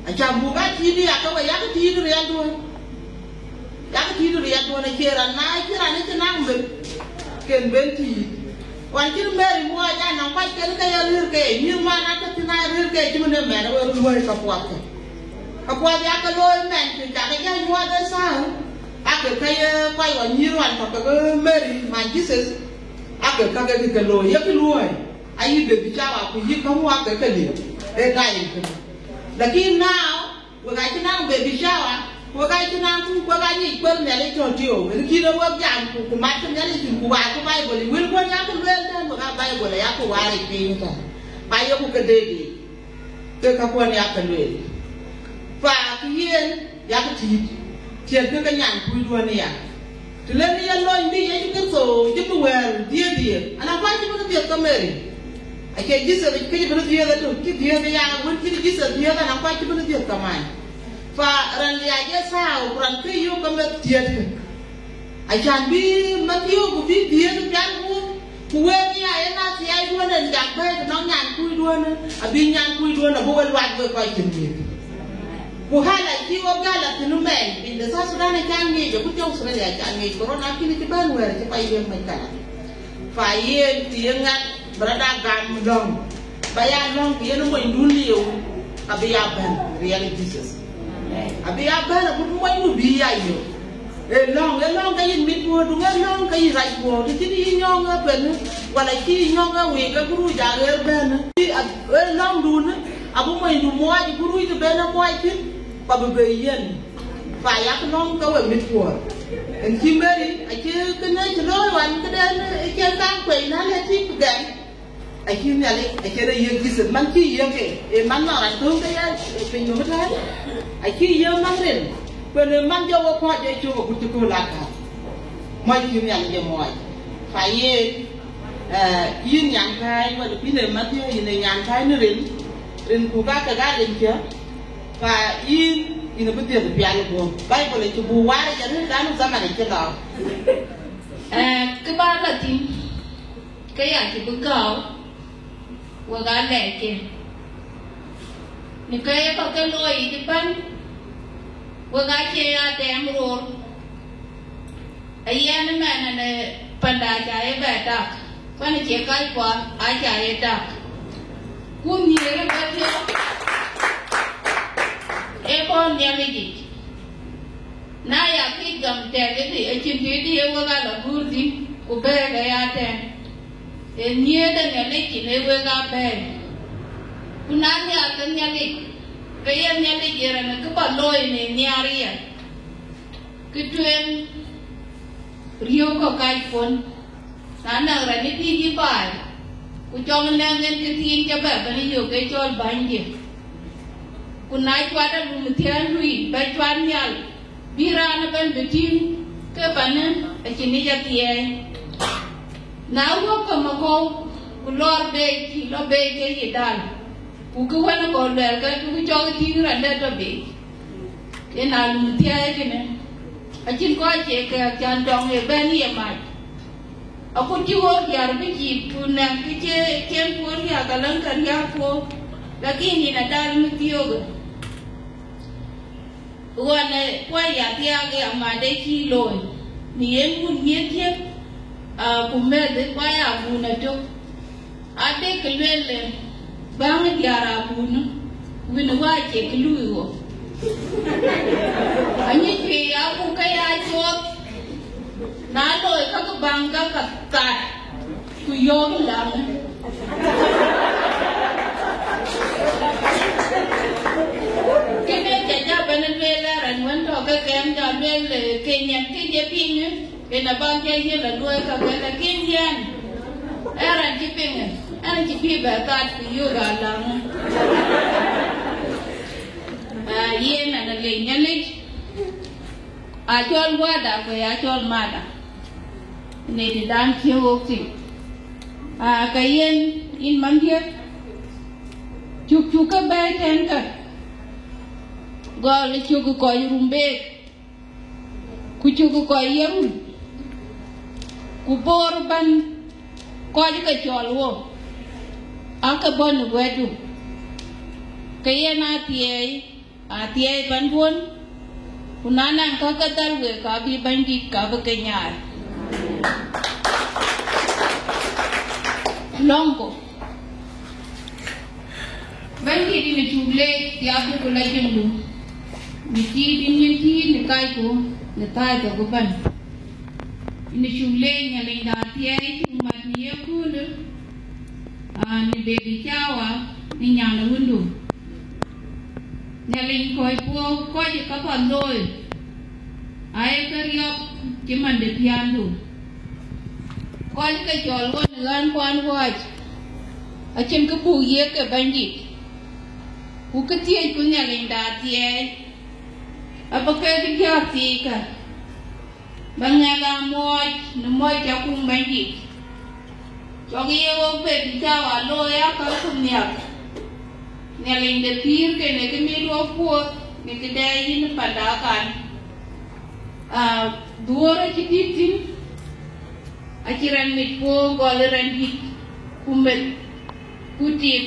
acha buga tidi akawa yaka tidi riando na kera ni tinambe ken benti wan kin meri mo ja na kwa ken ka ya lir ke ni ma na ta tina rir ke ti ne me na wo lo ka kwa ya ka lo men ti ta ka ya mo da sa aka ka ya kwa wa ni wan ka ka meri man Jesus aka ka ka lo ya ki lo ai de bi cha wa ku yi ka mo aka ka li e dai lakini now wakati na baby shower wakati na ni kwel nyale tondio kile wajam ku mata nyale ku wa ku Bible wil ko ya ku wel dan ka Bible ya ku wari pinta ba yo ku kededi ke ka ko ya ka wel fa kien ya ku ti tien ke ka nyan ku do ne ya to le ni ya lo ndi ye ku so je ku wel die ana kwa ji ku die ka meri ake jisa da kike bana diya da to ki diya da ya won ki jisa diya da na kwa ki bana diya kamai fa ran ya je sa ran ki yo kam diya da ai jan bi ma ki yo bi diya da jan ku we ni ai na ti ai do na ja ba da no nyan ku do na abi nyan ku do na bo wa wa ko ki diya ku hala ki wo gala tinu men in da sa su da na kan ni je ku to su na ya kan ni corona ki ni ti ban wa ti pa ye mai kala fa ye ti ngat berada gam dong bayar dong dia no moy dulio abi aban reality Jesus abi aban aku moy no biya yo long cái gì mít bùa đúng không long cái gì rải bùa thì chỉ nhong á bên hoặc là chỉ nhong á về cái guru già cái bên á long đun á bố mày đun mua thì guru cái bên nó mua chứ và bề yên phải cái long cái về mít bùa anh chim bé đi chứ cái này chỉ nói hoàn cái đen cái đang quậy nó là chỉ cái anh chim nhà này anh chơi đây yên cái sự mang chi yên cái mang nào anh thương cái mình nó mất hết anh chi yên mang đến bên mang cho vào khoa chơi chùa của chúng tôi là cả mọi chuyện nhận về mọi phải yên nhận khai mà được biết là mất tiêu yên nhận khai nó đến của các cái đến chưa và yên nó biết tiền được tiền được vậy còn lại chụp bùa đấy cho nên cái nó ra mà để cho đó cái ba là gì cái gì chỉ bưng cầu và cái lẻ kìa những cái có cái lôi thì bên và cái chơi tem rồi ấy anh mà này panda chạy về ta quan chỉ cái qua ai chạy ta cũng nhiều lắm cái gì em con nhà mình gì nay à khi cầm tiền cái gì ở trên phía đi em qua là vui gì của bé cái tem em nhiều đây nhà lấy chỉ lấy qua bé cũng nãy nhà cái nhà lấy cái em nhà lấy gì rồi nó cứ bảo lôi này nhà đi à cái chuyện Rio có cái phone nãy nào rồi đi đi bài cũng cho mình làm cái tiền cho bé cái nhiều cái cho bán gì cũng nãy qua đó mình thiền lui bài toán nhau bira nó bên bên tin cái bạn á ở trên này ra tiền nào có cái mà cô cũng lo bê cái gì đàn cũng cứ quay nó còn để cái cũng cho cái tiền ra đây cho bị cái nào mình thiền cái này ở trên coi chị cái chân tròn này bên gì mà ở cô chưa giờ cái gì phun nè cái chém phun nhà cái lăng cần nhà cô là cái gì là đàn mới tiêu rồi quan này quay nhà tia cái mà đây chi rồi miếng muốn miếng thiếp cùng mẹ để quay à bùn này cho ở đây cái luyện lên bang cái nhà ra bùn vì nó quay chỉ cái lùi rồi anh ấy vì aku cái ai chốt nãy rồi các bang các tạt tôi vô làm cái này chạy ra bên đây là anh muốn cho cái kem cho bên để cái nhặt cái gì pin á cái là bao nhiêu gì là đuôi các cái là kim gian anh chỉ pin anh chỉ pin bả tạt tôi vô cả làm yên là liền nhân lịch chọn qua đã về chọn mà đã này thì đang thiếu gì cái yên in mắm thiết chụp cái bé thêm cả gọi là chụp cái coi rumbe chụp cái coi yếm bor ban coi cái chọn luôn cái bon về du cái yên tiai ban pun kunana ka katal we ka bi bandi ka ba kenyar longo bandi di ne chugle ya ko la jenu ni ti ni kai ko ne tai ko ban ni chugle nya le da tiai tu ma ni ko le ni baby chawa ni nya na hundu nhà linh coi pua coi gì các bạn rồi ai cái riop chỉ mình để thian đủ coi cái trò luôn gan quan coi ở trên cái bù yết cái bánh gì bù cái tiền của nhà linh đã tiền ở bên cái kia gì cả bên nhà ga môi cho cùng bánh gì cho cái yêu về thì sao à lôi á có không nhiều nhà linh để phim cái này cái miếng lúa cua này cái đây nó phải đá cạn dua orang cikgu tin aciran mitpo goleran hit kumbet kutip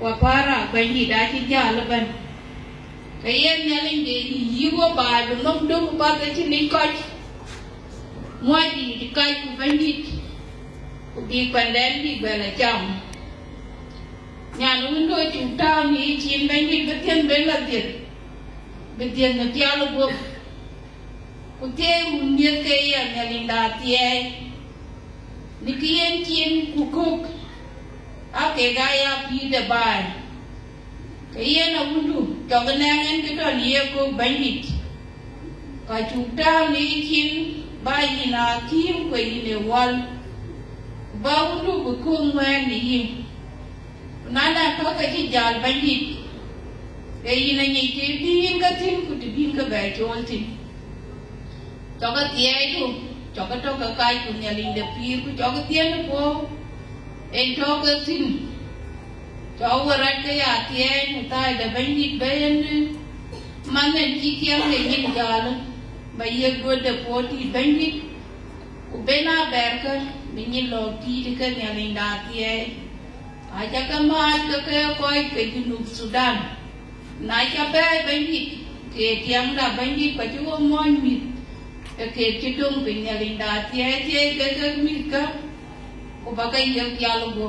wapara banji dah cija leban kayan nyalin de yiwo ba dum dum ba ta cini coach moji di kai ku banji di pandan di bala cham nyan undo chuta ni chin banji betian bela dir betian na tialo go Kute munye ke ya nyalinda tie. Nikien chin kukuk. Ake gaya pi de bai. Kaya na undu. Joganangan kita liye ko bandit. Kacuta ni chin bai na kim ko ine wal. Ba undu bukung wen ni. Nana to ka ji jal bandit. Kaya na ni ke bin ka tin ku bin ka ba chol tin. Choka tie tu. Choka to ka kai ku nyaling de pi ku choka tie po. En choka tin. Choka rat ka ya tie ta da bandit bayan manen ki tiang le yin jal. Ba ye go de po ti bandit. Ku bena berka min lo ti ka nyaling da tie. Aja ka ma ka koi pe Junub Sudan. Na ka ba bandit ke tiang da bandit pa chu mo mit. Ke chidung pe nyaling da tie ke mit ka. Ku ba ka ye ya lo go.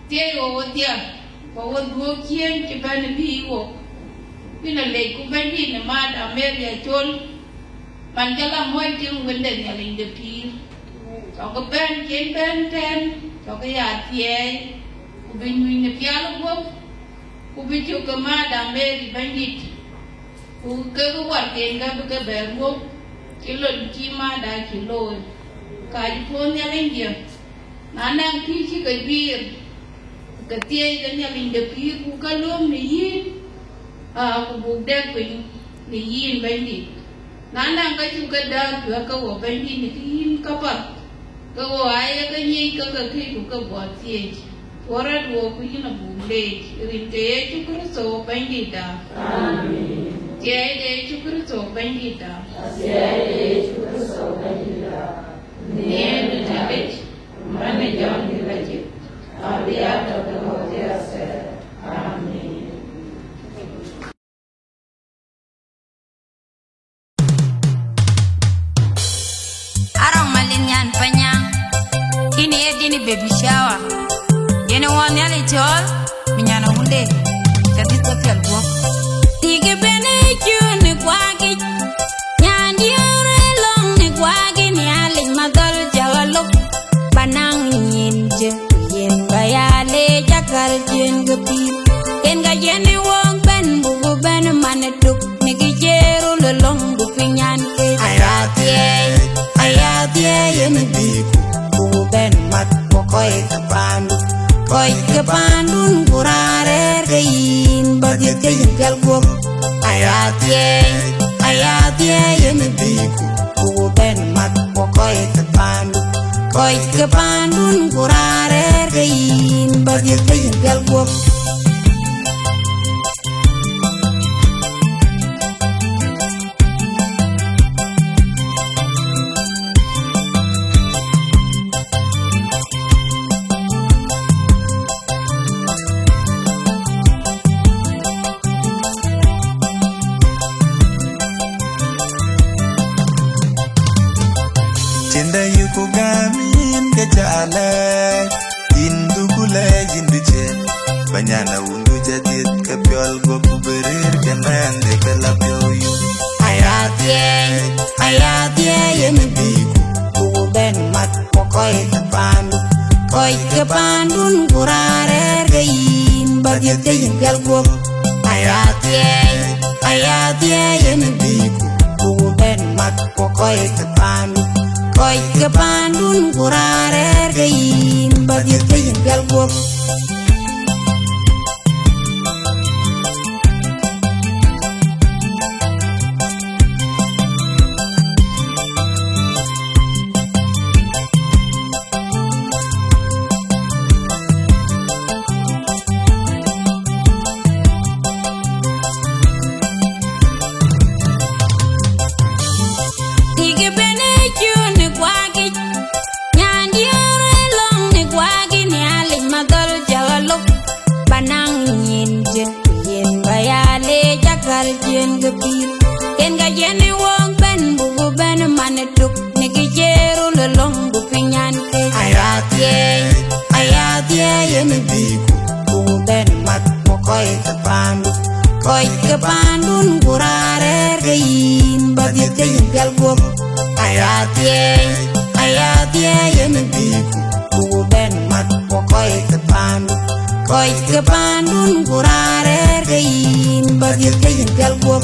Tie o dia. Ba wo do kien ke ba ne bi wo. Pina le ku bandit na ma da Ameria chol. Man jala moy ting wende nyaling de pi. Cho ka ben chen ben ten. Cho ka ya tie. Ubinui ne pialo gop, ubichu kama da meri bandit, uke war kenga buke bergop, kilo kima da kilo, California India, nana kichi kabir, ketia iganya linda pi ukalom ni yin, kubugdek pin ni yin bandit, nana kachu kada kawa bandit ni yin kapat, kawa ayah kanyi kakaki kukabuat siege. Ora dua punya bule, rinte cukur so bandita. Amin. Tiada cukur so bandita. Tiada cukur so bandita. Ni menjadi mana jangan dilajib. Abiat atau tiada. Amin. Arang malinyan panyang. Ini baby shower. Yene wan yale chol minyana hunde jadi topial bo tige bene june kwagi nyandi ore long ne kwagi ni ale madol jawalo banang nyinje yen bayale jakal jen gepi ken ga yene wong ben bubu ben manetuk ne gijeru le long bu pinyan ke ayatie yene biku bubu ben mat pokoy tapandu Koi ke pandun kurare kein bagi kein kalgop ayatie yene biku ku ben mat koi ke pandun kurare kein bagi kein kalgop Banyana undu jadit kepiol go kuberir kenan de kelapyo yu ayatie yene biku ku ben mat koy ke pandun kurare kein bagi kein galgop ayatie yene biku ku ben mat koy ke pandun kurare kein bagi kein galgop Ken ga yene wong ben bubu ben manetuk ne gijeru le long bu pinyan ke ayatie yene biku ku ben mat koy ke pandun kurare kein Bagi kayin pial guop Ayatie yen biku Ku ben mat pokoi kepandun kurare kayin Bagi kayin pial guop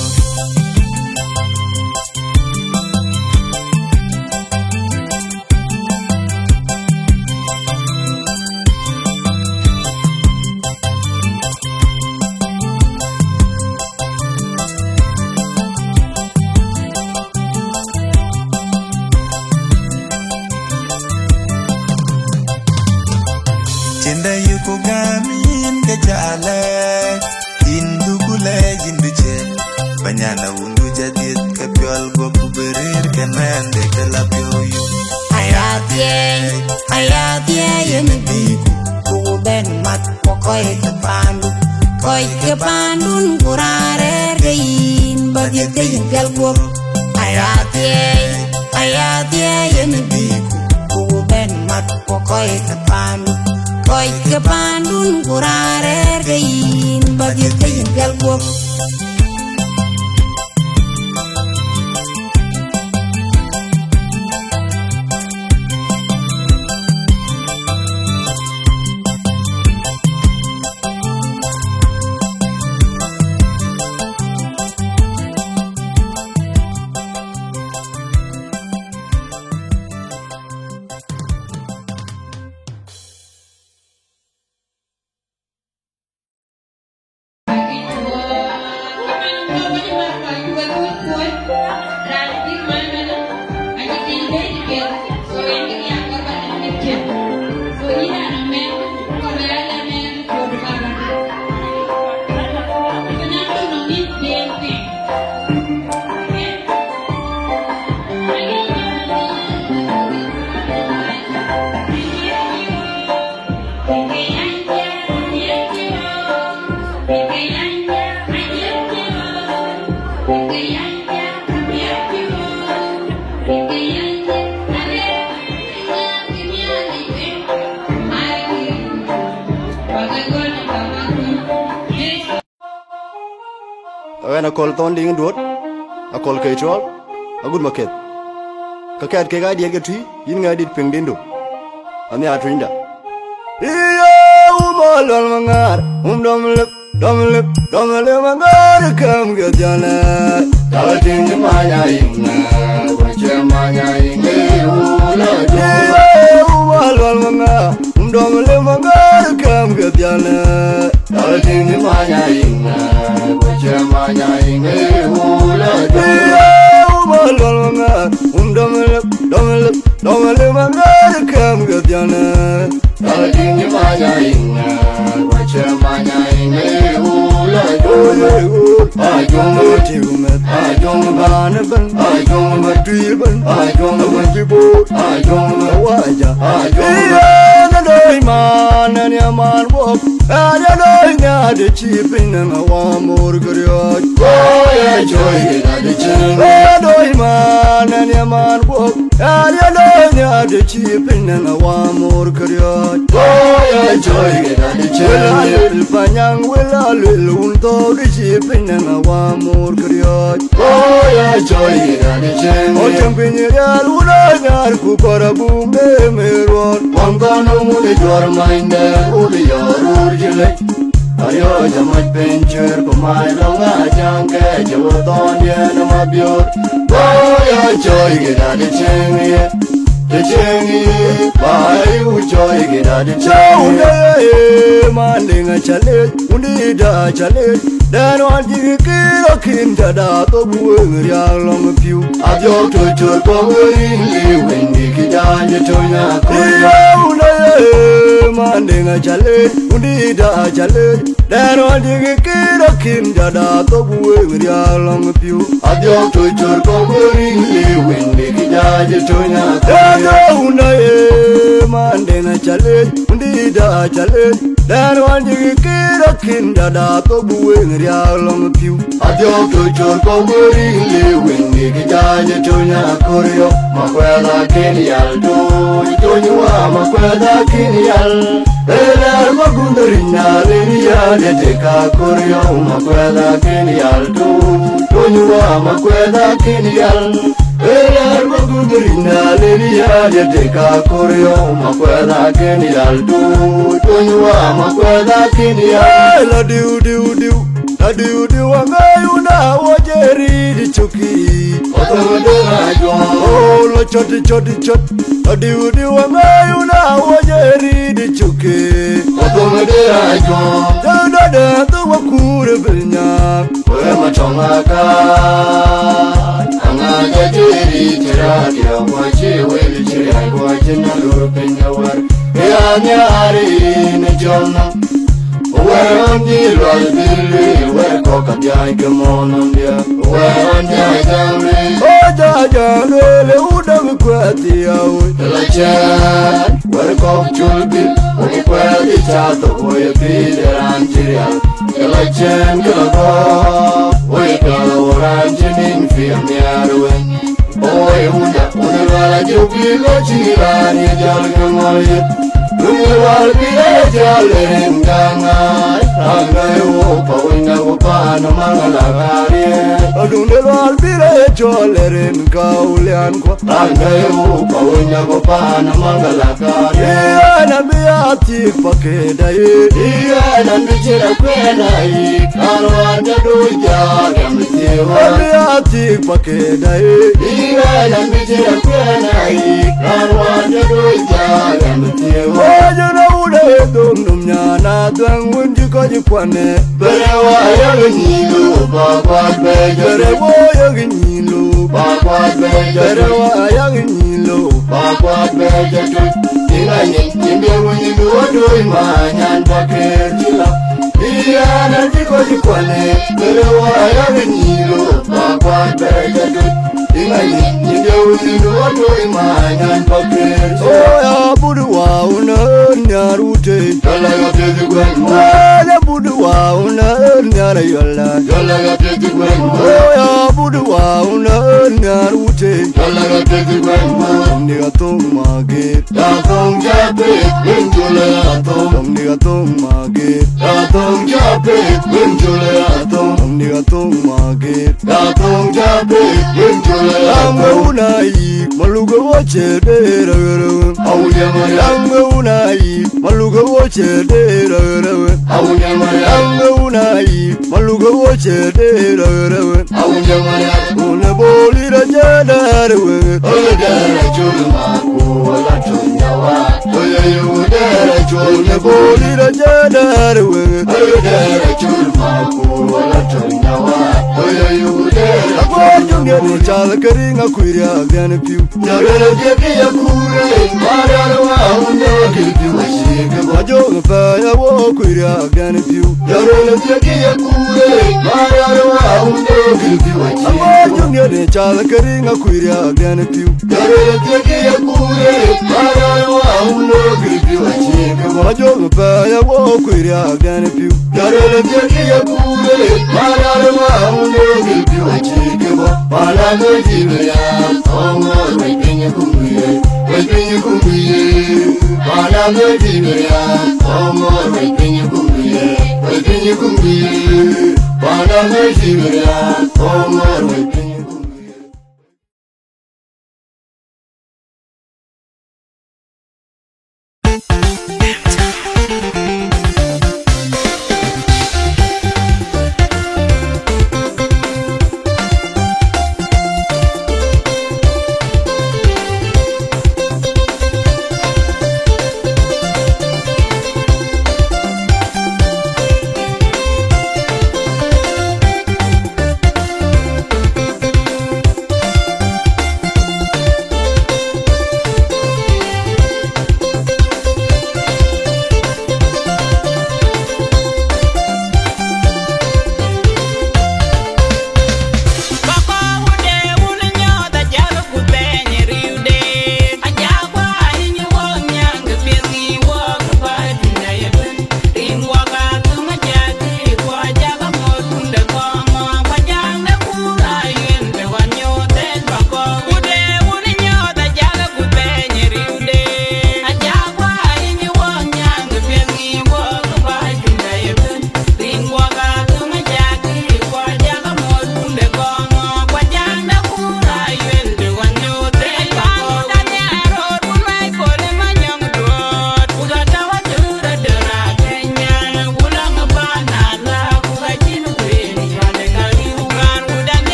Cinda yuko gamin ke jale Indu kule jindu che Banyana undu jadid ke piol gopu berir ke nende ke lapio yu Ayatie yen biku Ku ben mat pokoi kepandun kurare kayin Bagi kayin pial guop Ayatie yen biku Ku ben mat pokoi kepandun kurare kayin Bagi kayin pial guop When a call tonding and wood, a call catrol, a good market. Kakat Kega Diagati, in I did Pindindo, and the Atrinda. Umalmangar, Domlip, Mangar, come get Jana. Talatin Maya in what your Maya in Umalmangar, Domlip, Mangar, come get Jana. Talatin Maya in what your Maya in Umalmangar, Domlip, Mangar, come get Jana. Talatin Maya in what your Maya in I don't know I don't Banaban, I don't know Driven, I don't know what you bought, I don't know why, I don't know man and your man walk, I don't know the cheap in and a warm more good. Oh, I enjoy it at the gym. I don't know man and your man walk, I don't know the cheap in and a warm more good. Oh, I enjoy it at the gym. I little Panyang will a little unto the cheap in and a warm more good. Oh, I joy it at the gym. Oh, jumping in the Luna, Kupara boom, Meron. One gun, your mind, who the original. Ayo jamat pencer pemain longa jangka jawat onnya nama biar. Boy joy kita di cengi, bayu joy kita di cengi. Manding calit, undi dah calit. Dan wajib kira kinta dah tu buang yang long piu. Ajo tutur pengerin liwindi kita jatuhnya kuya. Manding calit, undi dah calit. Dan wajib kira kinta dah tu buang yang long piu. Ajo tutur pengerin liwindi kita jatuhnya kuya. Manding calit, undi dah calit. Dan wajib kira kinta dah tu buang long piu. Adio tutur pengerin liwindi kita jatuhnya kuya. Makwela kini aldo, jatuhnya makwela kinial Ela magundurina linia Dedeka koryo makweda kinial Tonyua makweda kinial Ela magundurina linia Dedeka koryo makweda kinial Tonyua makweda kinial La diu diu diu La diu diu angayuna wajeri di chuki Otomodera jwa Oh la choti choti chot La diu diu angayuna wajeri di chuki Otomodera jwa Jada da tu wakure bilnya Oe machomaka Anga jajiri tiraki ya wachi Weli chiri haigwa jina lupenya war Ea nyari ne jomna Where on the Rosville, where Cockabia, come on, dear. Where on the Jammy, oh, Jaja, who don't quit the chat. Where Cock should be, where the chat of where Peter and Jiria. The chan, go, where go, Ranching, fear me away. Oh, you be watching, and Lumiwal bile jalen gangai Rangai upa wina upana mangalagari Adunelwal bile joleren kaulian kwa Rangai upa wina upana mangalagari Iyana biyati pakeda Iyana bichira kwena Karwanda duja gamtiwa Biyati pakeda Iyana bichira kwena Karwanda duja gamtiwa Wajana ude dum nyana dwangun jiko jikwane Berewa yaginyilu bakwat beja Berewa yaginyilu bakwat beja Berewa yaginyilu bakwat beja Tinganyin timbe wunyilu wadui manyan bakir jila Iyana jiko jikwane Berewa yaginyilu bakwat beja Tinganyin timbe wunyilu wadui manyan bakir jila Oya budu wa Nyarute Jalaga tezi gwen Oya budu wa Nyara yola Jalaga tezi gwen Oya budu wa Nyarute Jalaga tezi gwen Niga tong mage Datong jape Wenjole atong Niga tong mage Datong jape Wenjole atong Niga tong mage Datong jape Wenjole atong Amwe unai Maluga wache dera Awunya maya Amwe unai Maluga wache dera Awunya maya Amwe unai Maluga wache dera Awunya maya Una boli rajada Oye dera chulma Kuwala chunyawa Oye yu dera chulma boli rajada Oye dera chulma Kuwala chunyawa Oye yu dera Akwa jungeni chala karinga kuiria gane piu Jagana jeki ya kure Marana wa unya kilpi washike Wajonga faya wo kuiria gane piu Jagana jeki ya kure Marana wa unya kilpi washike Akwa jungeni chala karinga kuiria gane piu Jagana jeki ya kure Marana wa unya kilpi washike Wajonga faya wo kuiria gane piu Jagana jeki ya kure Marana wa unya kilpi washike Malanga jibya Ongor wipinye kumbuye Wipinye kumbuye Malanga jibya Ongor wipinye kumbuye Wipinye kumbuye Malanga jibya Ongor wipinye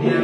Yeah.